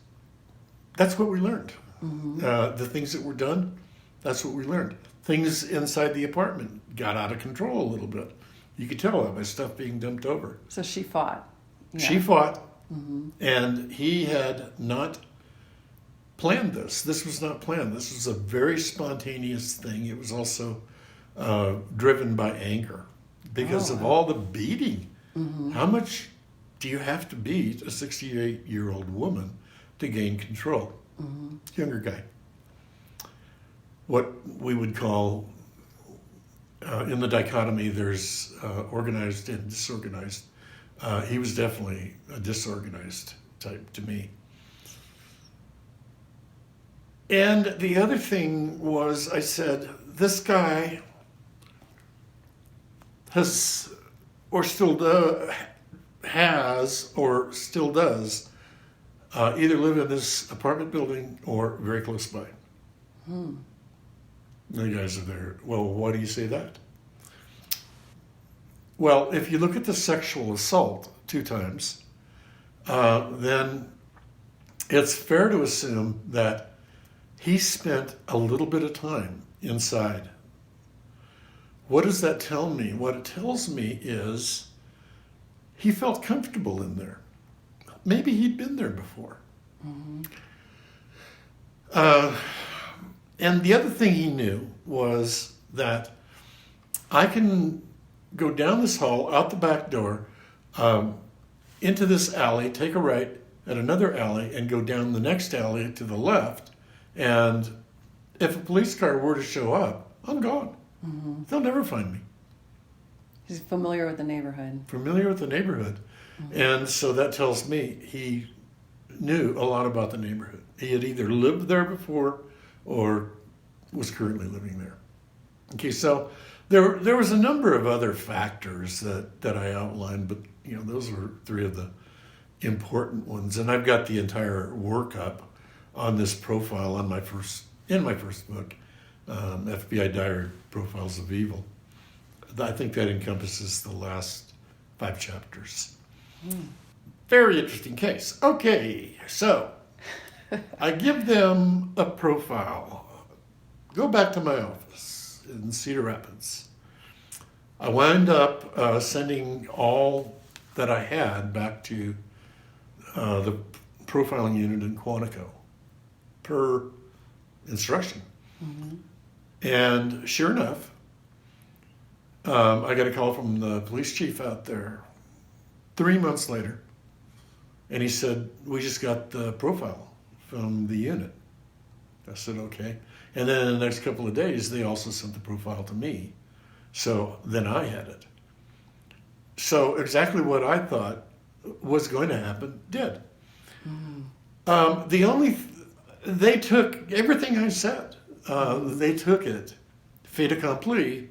what we learned. The things that were done, that's what we learned. Things inside the apartment got out of control a little bit. You could tell by stuff being dumped over. So she fought. Yeah. She fought, and he had not planned this. This was not planned. This was a very spontaneous thing. It was also driven by anger because of all the beating. How much do you have to beat a 68-year-old woman to gain control? Younger guy. What we would call, in the dichotomy, there's organized and disorganized. He was definitely a disorganized type to me. And the other thing was, I said, this guy has or still does either live in this apartment building or very close by. The guys are there. Well, why do you say that? Well, if you look at the sexual assault 2 times, then it's fair to assume that he spent a little bit of time inside. What does that tell me? What it tells me is he felt comfortable in there. Maybe he'd been there before. And the other thing he knew was that I can go down this hall, out the back door, into this alley, take a right at another alley, and go down the next alley to the left. And if a police car were to show up, I'm gone. They'll never find me. He's familiar with the neighborhood. Familiar with the neighborhood. And so that tells me he knew a lot about the neighborhood. He had either lived there before or was currently living there. Okay, so there was a number of other factors that I outlined, but those were 3 of the important ones. And I've got the entire workup on this profile in my first book, FBI Diary Profiles of Evil. I think that encompasses the last 5 chapters. Very interesting case. Okay, so I give them a profile. Go back to my office in Cedar Rapids. I wound up sending all that I had back to the profiling unit in Quantico per instruction. And sure enough, I got a call from the police chief out there 3 months later, and he said, we just got the profile from the unit. I said, okay. And then in the next couple of days, they also sent the profile to me. So then I had it. So exactly what I thought was going to happen did. They took everything I said. They took it, fait accompli.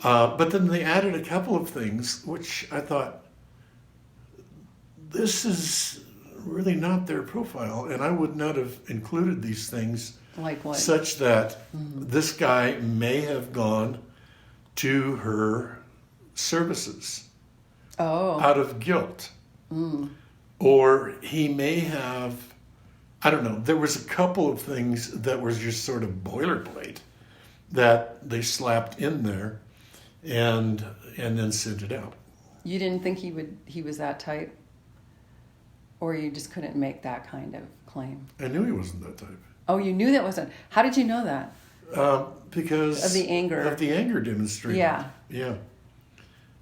But then they added a couple of things, which I thought, this is really not their profile, and I would not have included these things. Like what? Such that this guy may have gone to her services out of guilt. Or he may have, I don't know, there was a couple of things that were just sort of boilerplate that they slapped in there and then sent it out. You didn't think he was that type? Or you just couldn't make that kind of claim? I knew he wasn't that type. Oh, you knew that wasn't. How did you know that? Because Of the anger. Of the anger demonstrated. Yeah. Yeah.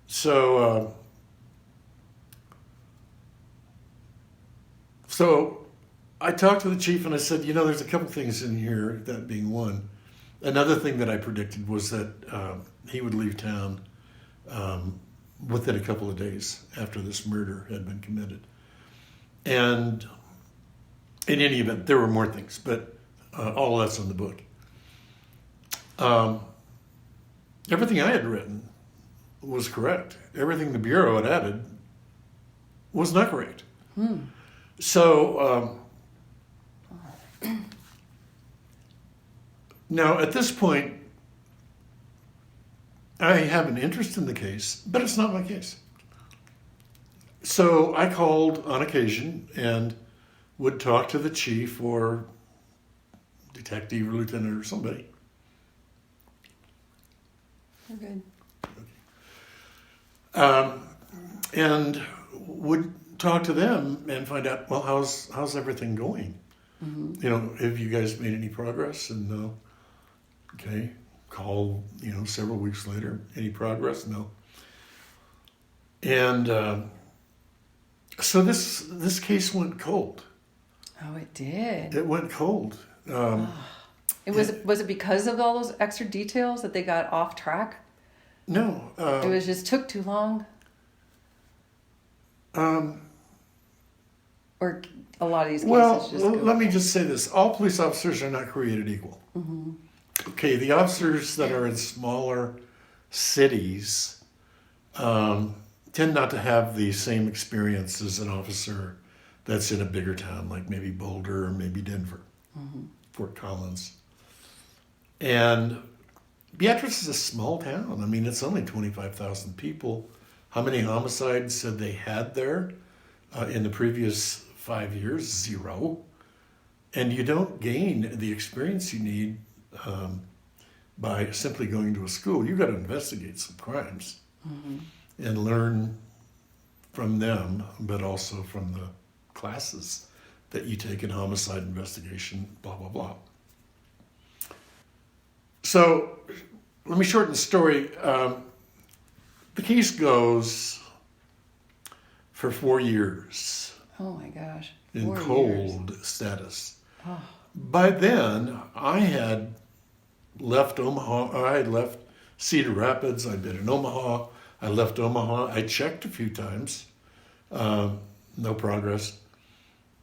So, so I talked to the chief and I said, there's a couple things in here, that being one. Another thing that I predicted was that he would leave town within a couple of days after this murder had been committed. And in any event, there were more things, but all of that's in the book. Everything I had written was correct. Everything the Bureau had added was not correct. So now at this point, I have an interest in the case, but it's not my case. So I called on occasion and would talk to the chief or detective or lieutenant or somebody. We're good. And would talk to them and find out, well, how's everything going? Have you guys made any progress? And okay, call, several weeks later. Any progress? No. And so this case went cold. Oh, it did. It went cold. Was it because of all those extra details that they got off track? No. It was just took too long? Or a lot of these cases just go... let me just say this. All police officers are not created equal. Okay, the officers that are in smaller cities tend not to have the same experience as an officer that's in a bigger town, like maybe Boulder or maybe Denver, Fort Collins. And Beatrice is a small town. I mean, it's only 25,000 people. How many homicides said they had there in the previous 5 years? 0. And you don't gain the experience you need by simply going to a school. You've got to investigate some crimes and learn from them, but also from the classes that you take in homicide investigation, blah, blah, blah. So let me shorten the story. The case goes for 4 years. Oh my gosh. In 4 cold years. status. Oh. By then, I had left Omaha. I had left Cedar Rapids. I'd been in Omaha. I left Omaha. I checked a few times. No progress.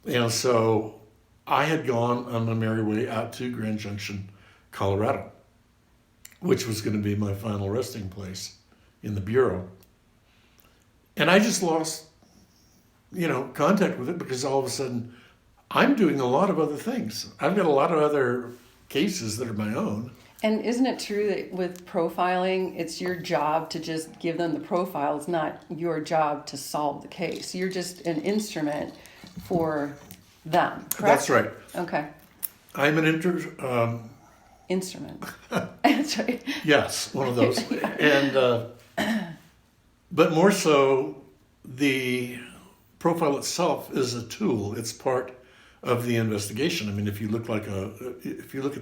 And so I had gone on my merry way out to Grand Junction, Colorado, which was going to be my final resting place in the Bureau. And I just lost, contact with it because all of a sudden I'm doing a lot of other things. I've got a lot of other cases that are my own. And isn't it true that with profiling, it's your job to just give them the profile? It's not your job to solve the case. You're just an instrument for them, correct? That's right. Okay. I'm an instrument. That's right. Yes, one of those. And but more so, the profile itself is a tool. It's part of the investigation. I mean, if you look at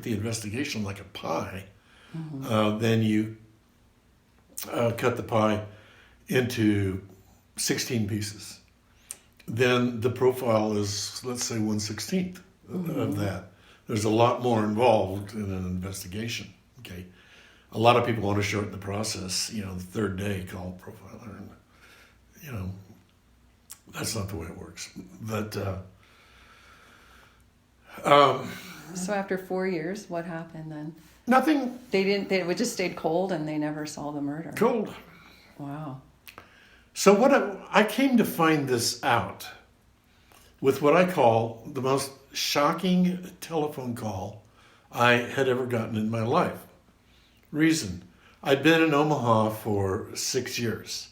the investigation like a pie, then you cut the pie into 16 pieces. Then the profile is, let's say, 1/16 of that. There's a lot more involved in an investigation. Okay, a lot of people want to shorten the process. The third day, call profiler, and that's not the way it works. But so after 4 years, what happened then? nothing. They just stayed cold and they never solved the murder. Cold. Wow. So I came to find this out with what I call the most shocking telephone call I had ever gotten in my life. Reason, I'd been in Omaha for 6 years.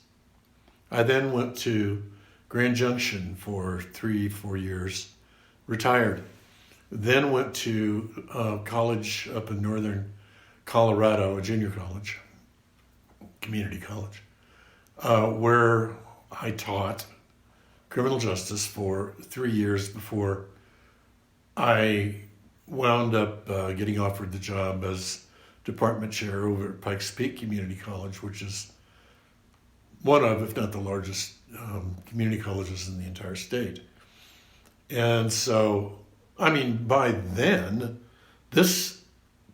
I then went to Grand Junction for 3-4 years, retired. Then went to college up in northern Colorado, a junior college, community college, where I taught criminal justice for 3 years before I wound up getting offered the job as department chair over at Pikes Peak Community College, which is one of, if not the largest, community colleges in the entire state. And so, I mean, by then, this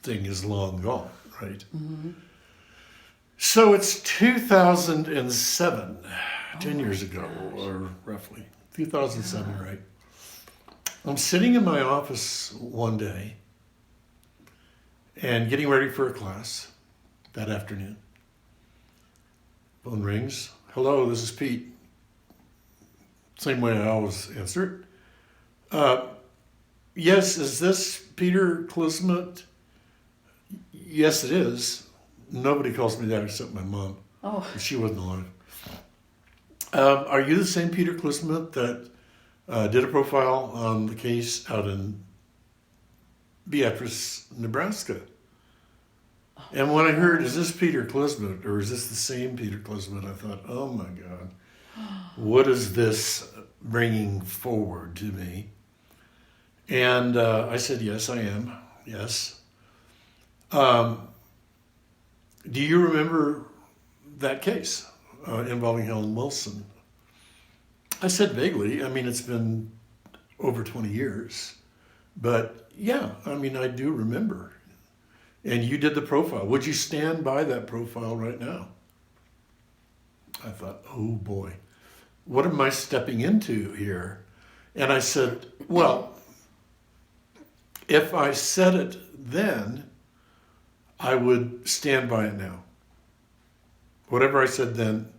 thing is long gone, right? Mm-hmm. So it's 2007, 10 years ago, or roughly, 2007, right? I'm sitting in my office one day and getting ready for a class that afternoon. Phone rings. Hello, this is Pete. Same way I always answer it. Yes, is this Peter Klismet? Yes, it is. Nobody calls me that except my mom. Oh. She wasn't alive. Are you the same Peter Klismet that did a profile on the case out in Beatrice, Nebraska? And when I heard, is this Peter Klismet or is this the same Peter Klismet, I thought, oh my God, what is this bringing forward to me? And I said, yes, I am. Yes. Do you remember that case involving Helen Wilson? I said vaguely. I mean, it's been over 20 years. But yeah, I mean, I do remember. And you did the profile. Would you stand by that profile right now? I thought, oh boy, what am I stepping into here? And I said, well, if I said it then, I would stand by it now. Whatever I said then,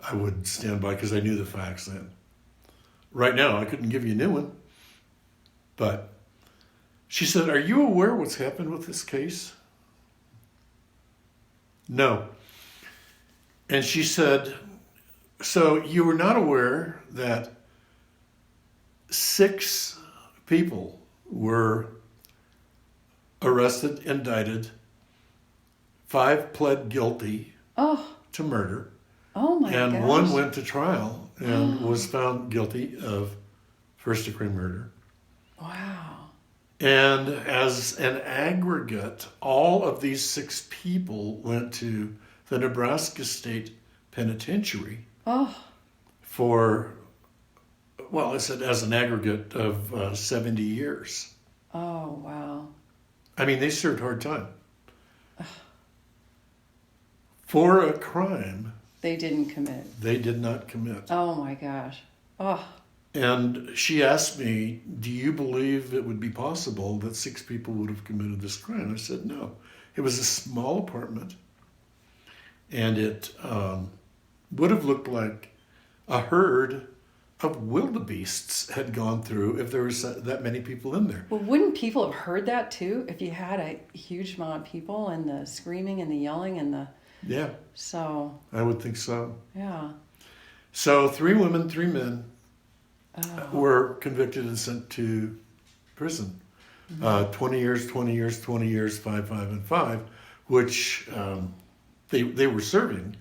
I would stand by because I knew the facts then. Right now, I couldn't give you a new one. But she said, are you aware what's happened with this case? No. And she said, so you were not aware that 6 people were arrested, indicted, 5 pled guilty to murder. Oh my gosh. And 1 went to trial and was found guilty of first-degree murder. Wow. And as an aggregate, all of these 6 people went to the Nebraska State Penitentiary for, well, I said as an aggregate of 70 years. Oh, wow. I mean, they served hard time. For a crime they didn't commit. They did not commit. Oh my gosh. Oh. And she asked me, do you believe it would be possible that 6 people would have committed this crime? I said, no. It was a small apartment, and it would have looked like a herd of wildebeests had gone through if there was that many people in there. Well, wouldn't people have heard that too if you had a huge amount of people and the screaming and the yelling and the... Yeah. So... I would think so. Yeah. So 3 women, 3 men were convicted and sent to prison. 20 years, 20 years, 20 years, 5, 5, and 5, which they were serving,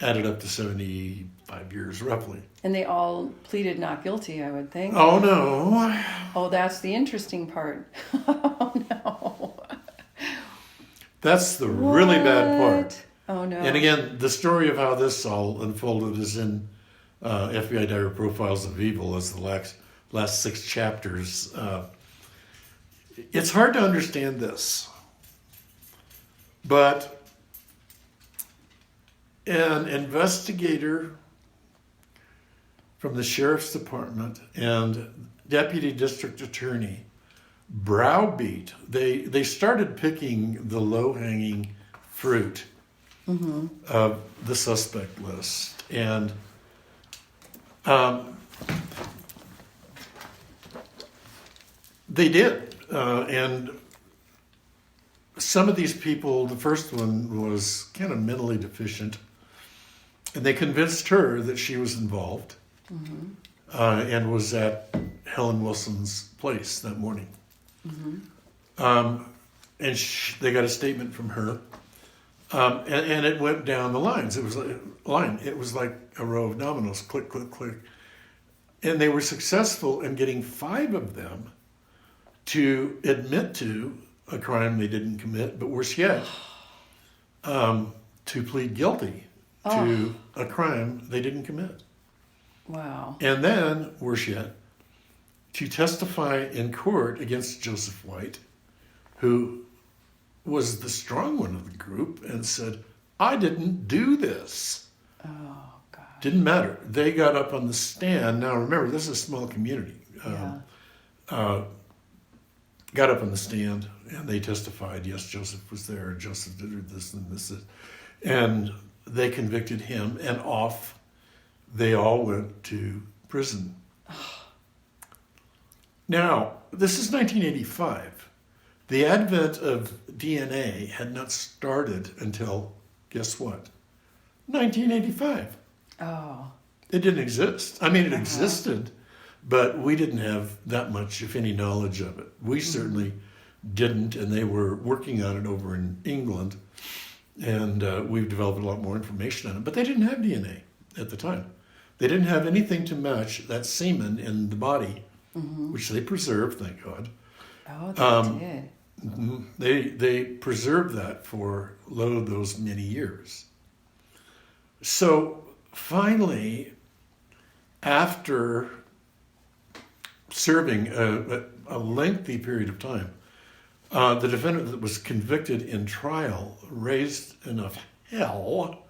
added up to 75 years roughly. And they all pleaded not guilty, I would think. Oh, no. Oh, that's the interesting part. Oh, no. That's the really bad part. Oh, no. And again, the story of how this all unfolded is in FBI Diary Profiles of Evil as the last 6 chapters. It's hard to understand this, but an investigator from the Sheriff's Department and Deputy District Attorney browbeat. They started picking the low-hanging fruit of the suspect list. And they did. And some of these people, the first one was kind of mentally deficient, and they convinced her that she was involved and was at Helen Wilson's place that morning. And they got a statement from her, and it went down the lines. It was like a row of dominoes, click, click, click. And they were successful in getting 5 of them to admit to a crime they didn't commit, but worse yet, to plead guilty to a crime they didn't commit. Wow. And then, worse yet, to testify in court against Joseph White, who was the strong one of the group, and said, I didn't do this. Oh, God. Didn't matter. They got up on the stand. Now, remember, this is a small community. Got up on the stand, and they testified, yes, Joseph was there. Joseph did this and this. And they convicted him, and off they all went to prison. Now, this is 1985. The advent of DNA had not started until, guess what? 1985. Oh. It didn't exist. I mean, it existed, but we didn't have that much, if any, knowledge of it. We certainly didn't, and they were working on it over in England, and we've developed a lot more information on it. But they didn't have DNA at the time. They didn't have anything to match that semen in the body, which they preserved, thank God. Oh, they did. They preserved that for those many years. So finally, after serving a lengthy period of time, the defendant that was convicted in trial raised enough hell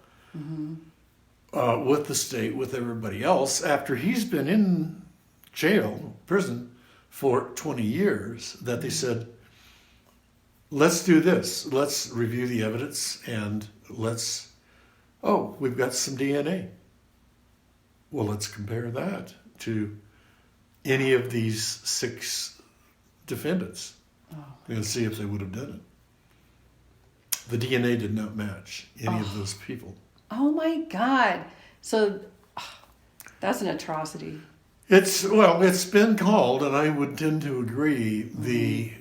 with the state, with everybody else, after he's been in jail, prison, for 20 years, that they said, let's do this. Let's review the evidence, and we've got some DNA. Well, let's compare that to any of these 6 defendants and see if they would have done it. The DNA did not match any of those people. Oh my God. So that's an atrocity. It's been called, and I would tend to agree, the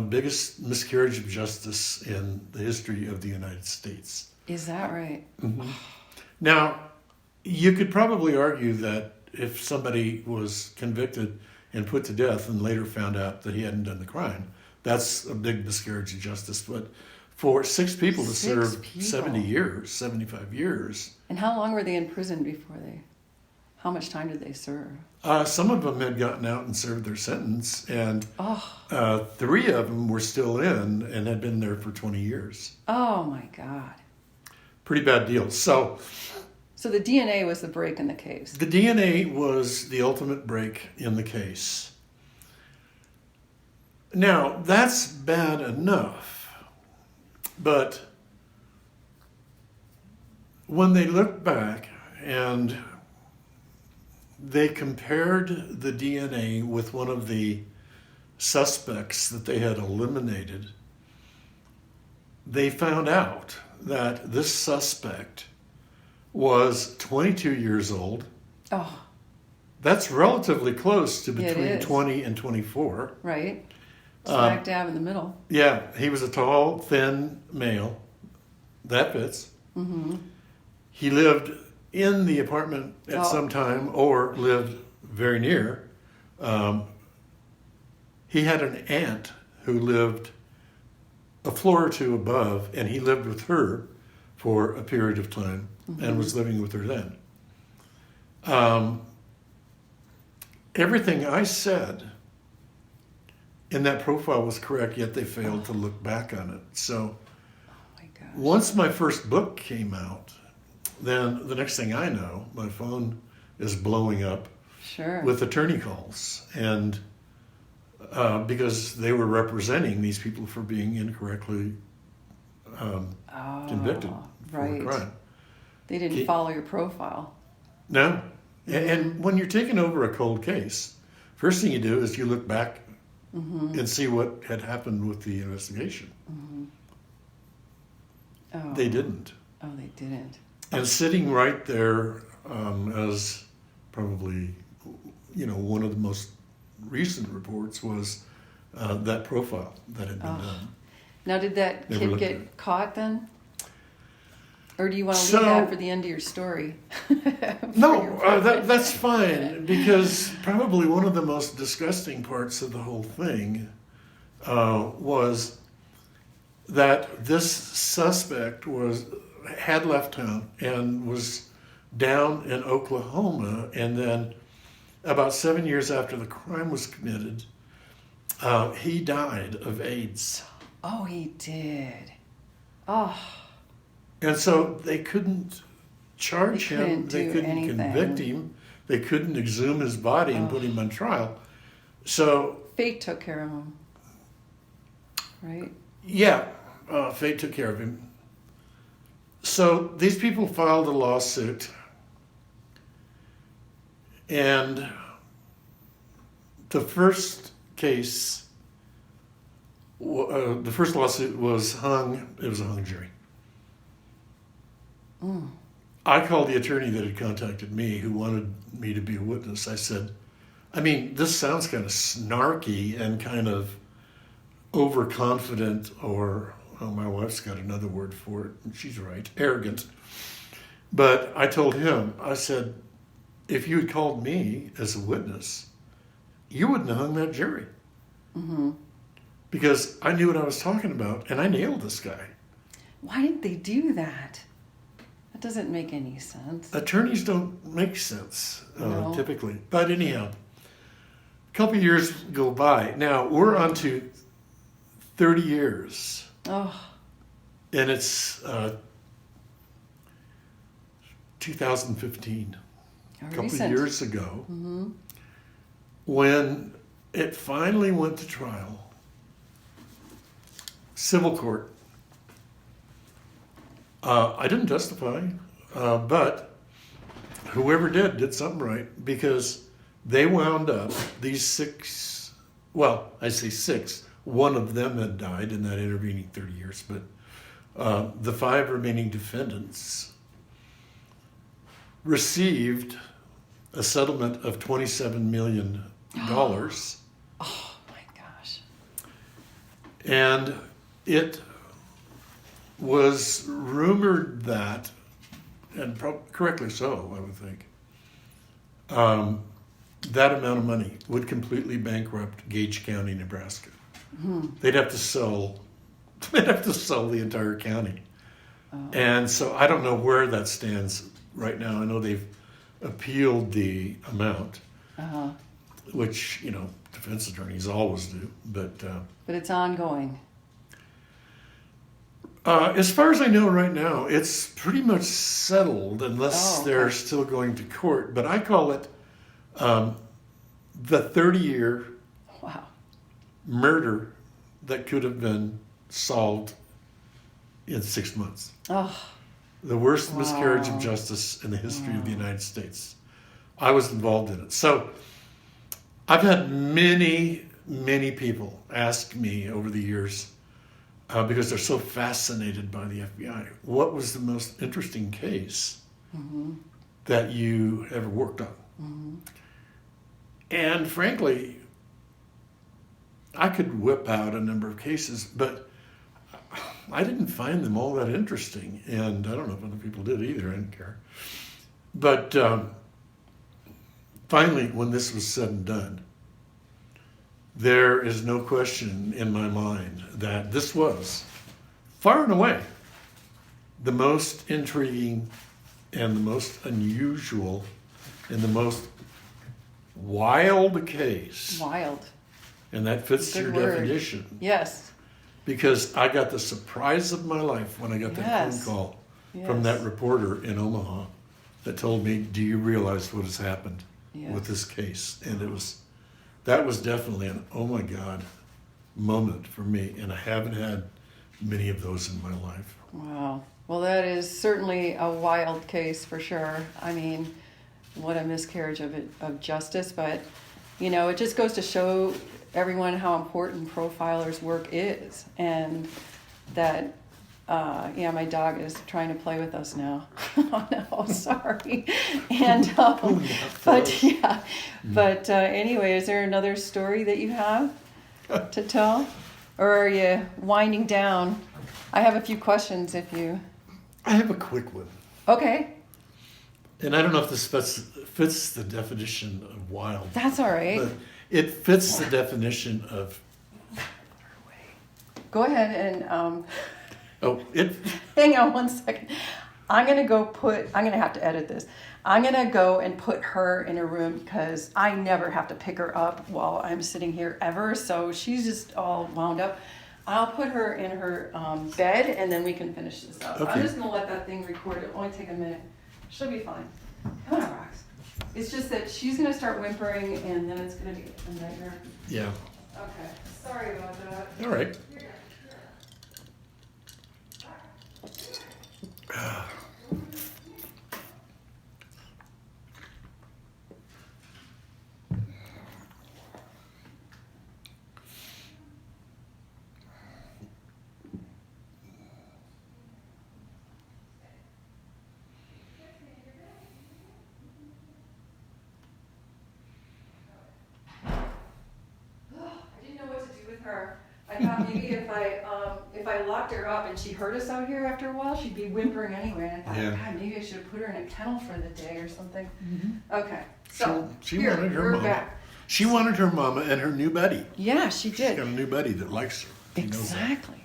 biggest miscarriage of justice in the history of the United States. Is that right? Now, you could probably argue that if somebody was convicted and put to death and later found out that he hadn't done the crime, that's a big miscarriage of justice. But for 6 people to serve 70 years, 75 years. And how long were they in prison before how much time did they serve? Some of them had gotten out and served their sentence, and 3 of them were still in and had been there for 20 years. Oh my God. Pretty bad deal. So the DNA was the break in the case. The DNA was the ultimate break in the case. Now, that's bad enough, but when they look back and they compared the DNA with one of the suspects that they had eliminated, they found out that this suspect was 22 years old. Oh. That's relatively close to between is. 20 and 24. Right. Smack dab in the middle. Yeah, he was a tall, thin male. That fits. He lived in the apartment at some time, or lived very near. He had an aunt who lived a floor or 2 above, and he lived with her for a period of time and was living with her then. Everything I said in that profile was correct, yet they failed to look back on it. So once my first book came out, then the next thing I know, my phone is blowing up with attorney calls. And because they were representing these people for being incorrectly convicted for a crime. They didn't follow your profile. No. And when you're taking over a cold case, first thing you do is you look back and see what had happened with the investigation. They didn't. Oh, they didn't. And sitting right there as probably, one of the most recent reports was that profile that had been done. Now, did that kid get caught then? Or do you want to So- leave that for the end of your story? No, that's fine, because probably one of the most disgusting parts of the whole thing was that this suspect had left town and was down in Oklahoma, and then about 7 years after the crime was committed, he died of AIDS. Oh, he did. Oh, And so they couldn't charge They him, couldn't they do couldn't anything. convict him, they couldn't exhume his body and put him on trial. So, fate took care of him. Right? yeah, fate took care of him. So these people filed a lawsuit, and the first case, the first lawsuit was hung, it was a hung jury. I called the attorney that had contacted me who wanted me to be a witness. I said, I mean, this sounds kind of snarky and kind of overconfident, or, oh, my wife's got another word for it, and she's right, arrogant. But I told him, I said, if you had called me as a witness, you wouldn't have hung that jury. Mm-hmm. Because I knew what I was talking about, and I nailed this guy. Why didn't they do that? That doesn't make any sense. Attorneys don't make sense, No. typically. But anyhow, a couple of years go by. Now, we're on to 30 years, Oh, and it's 2015, a couple recent. of years ago, Mm-hmm. when it finally went to trial. Civil court. I didn't testify, but whoever did something right, because they wound up, these six, well, I say six, one of them had died in that intervening 30 years, but the five remaining defendants received a settlement of $27 million. Oh my gosh. And it was rumored that, and correctly so, I would think, that amount of money would completely bankrupt Gage County, Nebraska. Hmm. They'd have to sell the entire county. And so I don't know where that stands right now. I know they've appealed the amount, Uh-huh. which, defense attorneys always do, but But it's ongoing. as far as I know right now, it's pretty much settled unless Oh, okay. they're still going to court. But I call it the 30-year Wow. murder that could have been solved in 6 months. Oh, The worst miscarriage Wow. of justice in the history of the United States. I was involved in it. So I've had many, many people ask me over the years, because they're so fascinated by the FBI, what was the most interesting case that you ever worked on? And frankly, I could whip out a number of cases, but I didn't find them all that interesting. And I don't know if other people did either, I didn't care. But finally, when this was said and done, there is no question in my mind that this was, far and away, the most intriguing and the most unusual and the most wild case. wild. And that fits Good your word. definition. Yes. Because I got the surprise of my life when I got that Yes. phone call from that reporter in Omaha that told me, do you realize what has happened with this case? And that was definitely an, oh my God, moment for me. And I haven't had many of those in my life. Wow. Well, that is certainly a wild case for sure. I mean, what a miscarriage of justice. But, it just goes to show everyone how important profilers' work is. And that, my dog is trying to play with us now. Oh, no, sorry. And, but anyway, is there another story that you have to tell? Or are you winding down? I have a few questions if you... I have a quick one. Okay. And I don't know if this fits the definition of wild. That's all right. But it fits the definition of... Go ahead and hang on one second. I'm going to have to edit this. I'm going to go and put her in a room because I never have to pick her up while I'm sitting here ever. So she's just all wound up. I'll put her in her bed and then we can finish this up. Okay. I'm just going to let that thing record. It'll only take a minute. She'll be fine. Come on, Rox. It's just that she's going to start whimpering and then it's going to be a nightmare. Yeah. Okay. Sorry about that. All right. I thought maybe if I locked her up and she heard us out here after a while, she'd be whimpering anyway. And I thought, God, maybe I should have put her in a kennel for the day or something. Mm-hmm. Okay, so she wanted her mama. Back. She wanted her mama and her new buddy. Yeah, she did. She's got a new buddy that likes her. Exactly.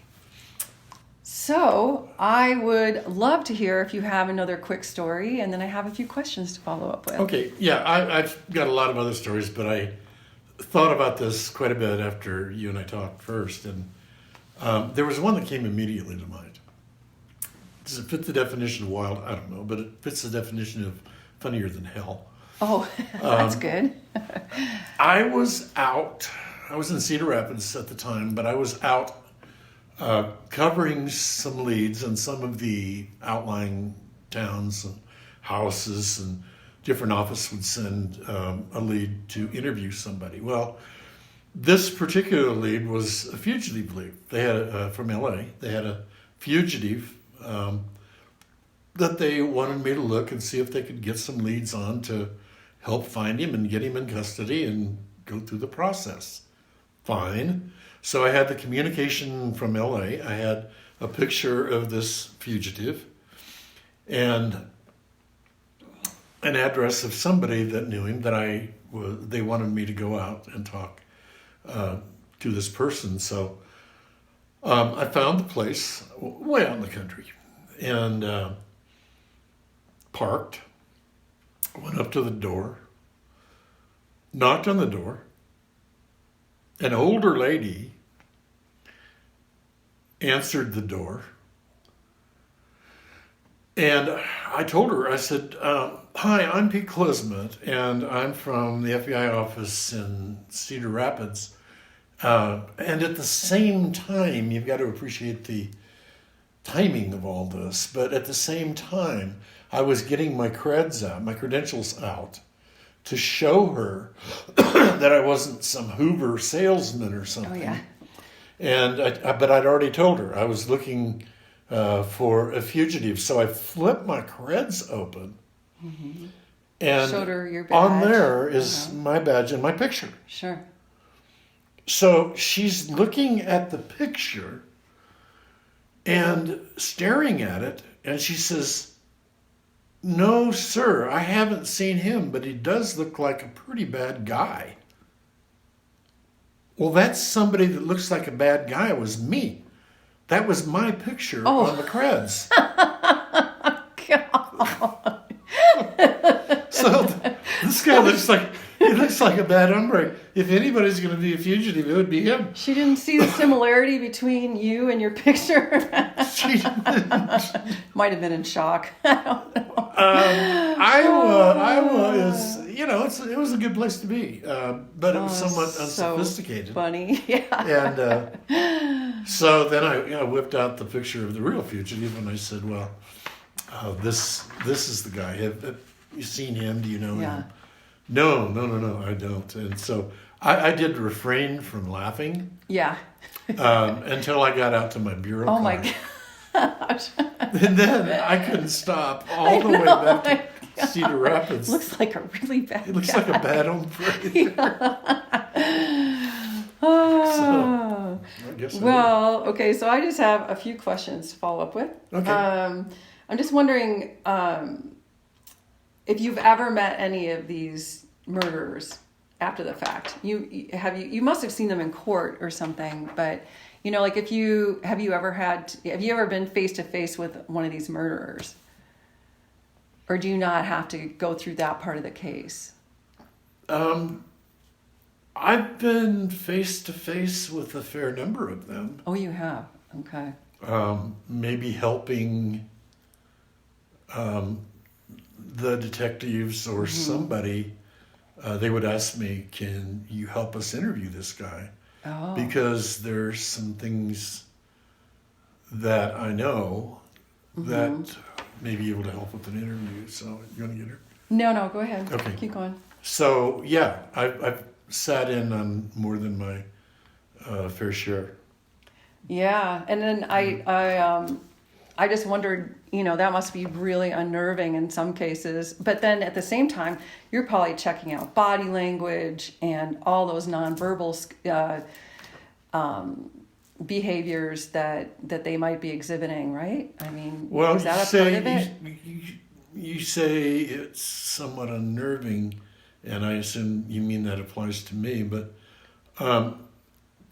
So I would love to hear if you have another quick story, and then I have a few questions to follow up with. Okay, yeah, I've got a lot of other stories, but I thought about this quite a bit after you and I talked first, and there was one that came immediately to mind. Does it fit the definition of wild? I don't know, but it fits the definition of funnier than hell. Oh, that's good. I was in Cedar Rapids at the time, but I was out covering some leads in some of the outlying towns and houses, and different office would send a lead to interview somebody. Well, this particular lead was a fugitive lead. They had from LA. They had a fugitive that they wanted me to look and see if they could get some leads on to help find him and get him in custody and go through the process. Fine. So I had the communication from LA. I had a picture of this fugitive and an address of somebody that knew him that they wanted me to go out and talk to this person. So I found the place way out in the country and parked, went up to the door, knocked on the door. An older lady answered the door. And I told her, I said, hi, I'm Pete Klismet, and I'm from the FBI office in Cedar Rapids. And at the same time, you've got to appreciate the timing of all this, but at the same time, I was getting my credentials out to show her that I wasn't some Hoover salesman or something. Oh, yeah. And but I'd already told her I was looking for a fugitive. So I flipped my creds open. Mm-hmm. And showed her your badge. On there is my badge and my picture. Sure. So she's looking at the picture and staring at it, and she says, "No, sir, I haven't seen him, but he does look like a pretty bad guy." Well, that's somebody that looks like a bad guy was me. That was my picture on the creds. God. So this guy looks like a bad hombre. If anybody's going to be a fugitive, it would be him. She didn't see the similarity between you and your picture. She didn't. Might have been in shock. I don't know. Iowa is, it was a good place to be, but it was somewhat unsophisticated. So funny, yeah. And so then I whipped out the picture of the real fugitive, and I said, "Well, this is the guy. Have you seen him? Do you know him?" No, I don't. And so I did refrain from laughing. Yeah. Until I got out to my bureau card. My gosh. And then I couldn't stop all the way back to Cedar Rapids. Looks like a really bad It looks guy. like a bad hombre. Okay, so I just have a few questions to follow up with. Okay. I'm just wondering if you've ever met any of these murderers after the fact. You must have seen them in court or something, but like have you ever been face to face with one of these murderers? Or do you not have to go through that part of the case? I've been face to face with a fair number of them. Oh, you have? Okay. Maybe helping the detectives or somebody. They would ask me, can you help us interview this guy? Oh. Because there's some things that I know that may be able to help with an interview. So you want to get her? No, go ahead. Okay. Keep going. So yeah, I've sat in on more than my fair share. Yeah, and then I just wondered, that must be really unnerving in some cases. But then at the same time, you're probably checking out body language and all those nonverbal behaviors that they might be exhibiting, right? I mean, well, is that a part of it? You say it's somewhat unnerving, and I assume you mean that applies to me, but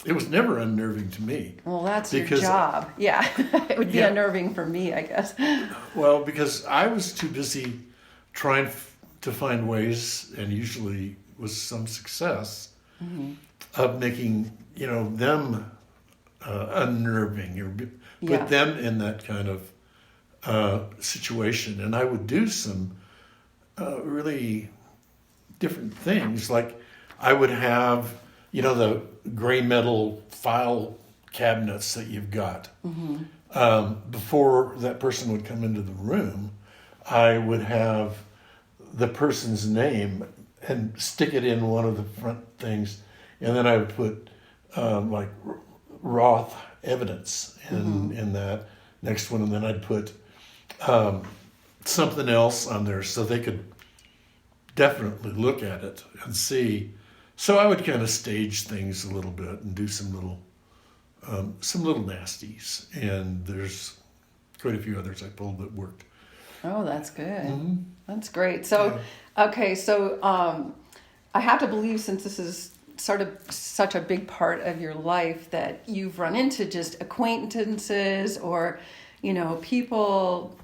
it was never unnerving to me. Well, that's your job. Yeah, it would be unnerving for me, I guess. Well, because I was too busy trying to find ways, and usually with some success, of making them unnerving, or put them in that kind of situation. And I would do some really different things. Like I would have, the gray metal file cabinets that you've got. Before that person would come into the room, I would have the person's name and stick it in one of the front things. And then I would put like Roth evidence in that next one. And then I'd put something else on there so they could definitely look at it and see. So I would kind of stage things a little bit and do some little nasties. And there's quite a few others I pulled that worked. Oh, that's good. That's great. So, okay, so I have to believe, since this is sort of such a big part of your life, that you've run into just acquaintances or, people,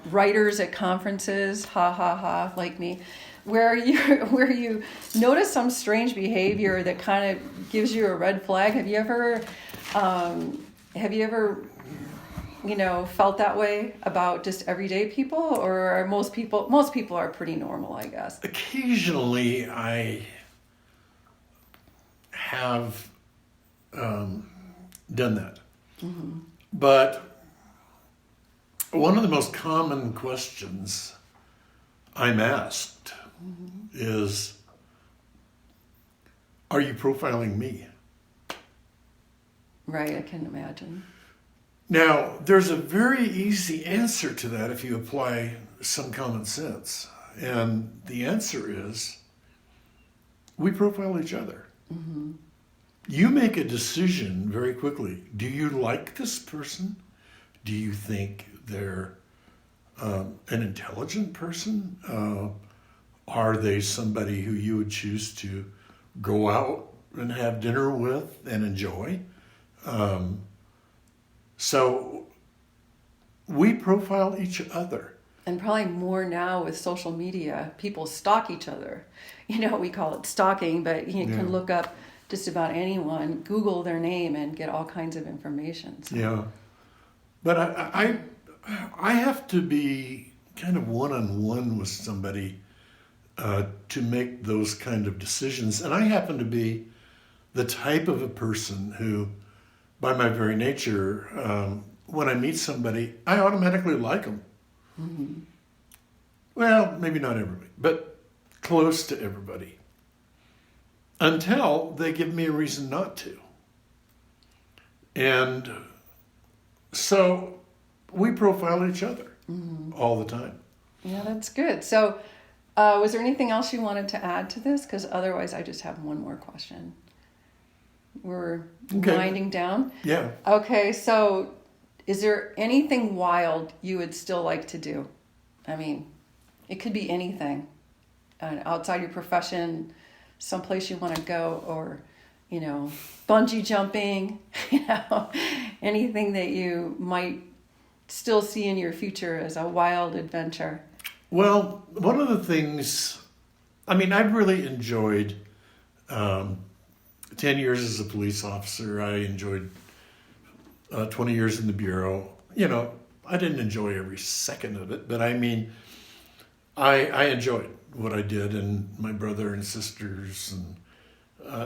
writers at conferences, like me, where you notice some strange behavior that kind of gives you a red flag. Have you ever felt that way about just everyday people, or are most people are pretty normal, I guess? Occasionally I have done that. But one of the most common questions I'm asked is, are you profiling me? Right, I can imagine. Now, there's a very easy answer to that if you apply some common sense. And the answer is, we profile each other. You make a decision very quickly. Do you like this person? Do you think they're an intelligent person? Are they somebody who you would choose to go out and have dinner with and enjoy? So we profile each other. And probably more now with social media, people stalk each other. We call it stalking, but you can look up just about anyone, Google their name, and get all kinds of information. So. Yeah. But I have to be kind of one-on-one with somebody to make those kind of decisions. And I happen to be the type of a person who, by my very nature, when I meet somebody, I automatically like them. Well, maybe not everybody, but close to everybody. Until they give me a reason not to. And so we profile each other all the time. Yeah, that's good. So was there anything else you wanted to add to this? Because otherwise I just have one more question. We're winding down. Yeah. Okay, so Is there anything wild you would still like to do? I mean, it could be anything. Outside your profession, someplace you want to go, or, bungee jumping, anything that you might still see in your future as a wild adventure. Well, one of the things, I've really enjoyed 10 years as a police officer. I enjoyed 20 years in the Bureau. I didn't enjoy every second of it, but I enjoyed what I did, and my brother and sisters and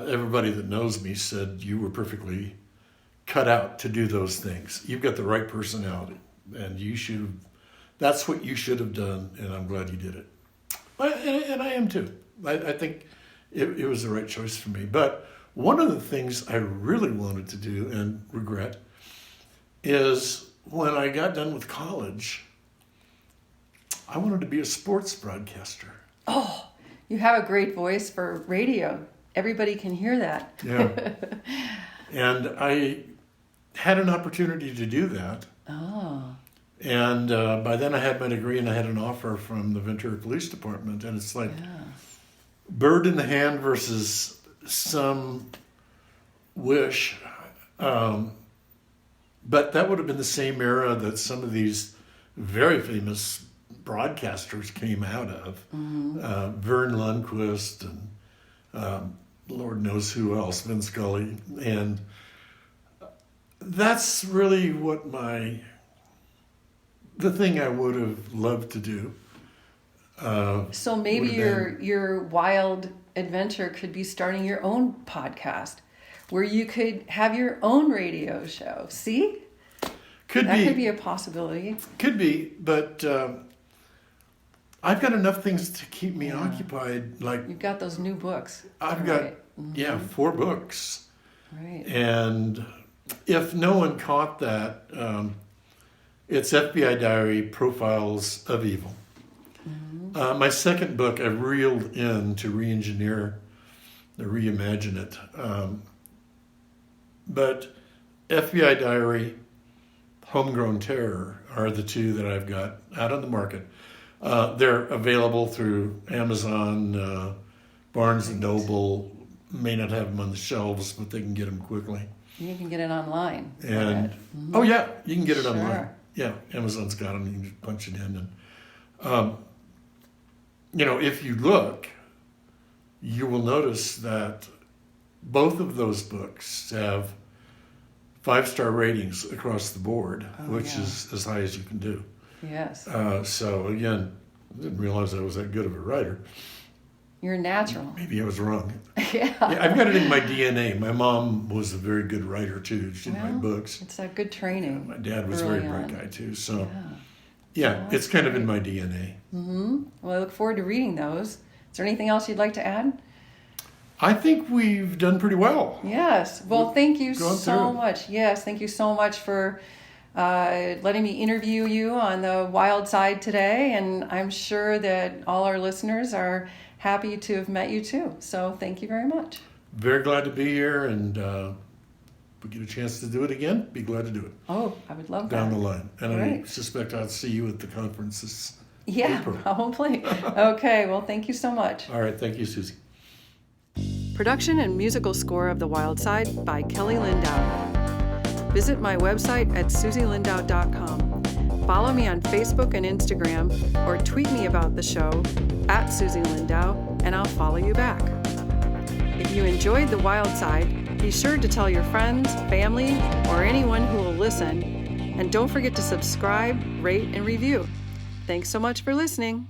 everybody that knows me said you were perfectly cut out to do those things. You've got the right personality, and that's what you should have done, and I'm glad you did it. And I am too. I think it was the right choice for me. But one of the things I really wanted to do and regret is when I got done with college, I wanted to be a sports broadcaster. Oh, you have a great voice for radio. Everybody can hear that. Yeah. And I had an opportunity to do that. Oh. And by then I had my degree and I had an offer from the Ventura Police Department. And it's like bird in the hand versus some wish. But that would have been the same era that some of these very famous broadcasters came out of. Mm-hmm. Vern Lundquist and Lord knows who else, Vin Scully. And that's really what the thing I would have loved to do. So maybe your wild adventure could be starting your own podcast where you could have your own radio show. See? That could be a possibility. Could be, but I've got enough things to keep me occupied. Like you've got those new books. I've got 4 books. Right. And if no one caught that, it's FBI Diary: Profiles of Evil. Mm-hmm. My second book, I reeled in to re-engineer, to reimagine it. But FBI Diary, Homegrown Terror are the 2 that I've got out on the market. They're available through Amazon, Barnes & Noble. May not have them on the shelves, but they can get them quickly. You can get it online. And oh yeah, you can get it online. Yeah, Amazon's got them. You can just punch it in, and if you look, you will notice that both of those books have 5-star ratings across the board, which is as high as you can do. Yes. So again, I didn't realize I was that good of a writer. You're natural. Maybe I was wrong. Yeah, I've got it in my DNA. My mom was a very good writer too. She did write books. It's that good training. My dad was a very bright guy too. So yeah, it's kind of in my DNA. Mm-hmm. Well, I look forward to reading those. Is there anything else you'd like to add? I think we've done pretty well. Yes. Well, thank you so much. Yes, thank you so much for letting me interview you on the wild side today. And I'm sure that all our listeners are happy to have met you too. So thank you very much. Very glad to be here. And if we get a chance to do it again, be glad to do it. Oh, I would love that. Down the line. And Great. I suspect I'll see you at the conference this April. Probably. Okay. Well, thank you so much. All right. Thank you, Susie. Production and musical score of The Wild Side by Kelly Lindau. Visit my website at susielindow.com. Follow me on Facebook and Instagram, or tweet me about the show at Susie Lindau, and I'll follow you back. If you enjoyed The Wild Side, be sure to tell your friends, family, or anyone who will listen. And don't forget to subscribe, rate, and review. Thanks so much for listening.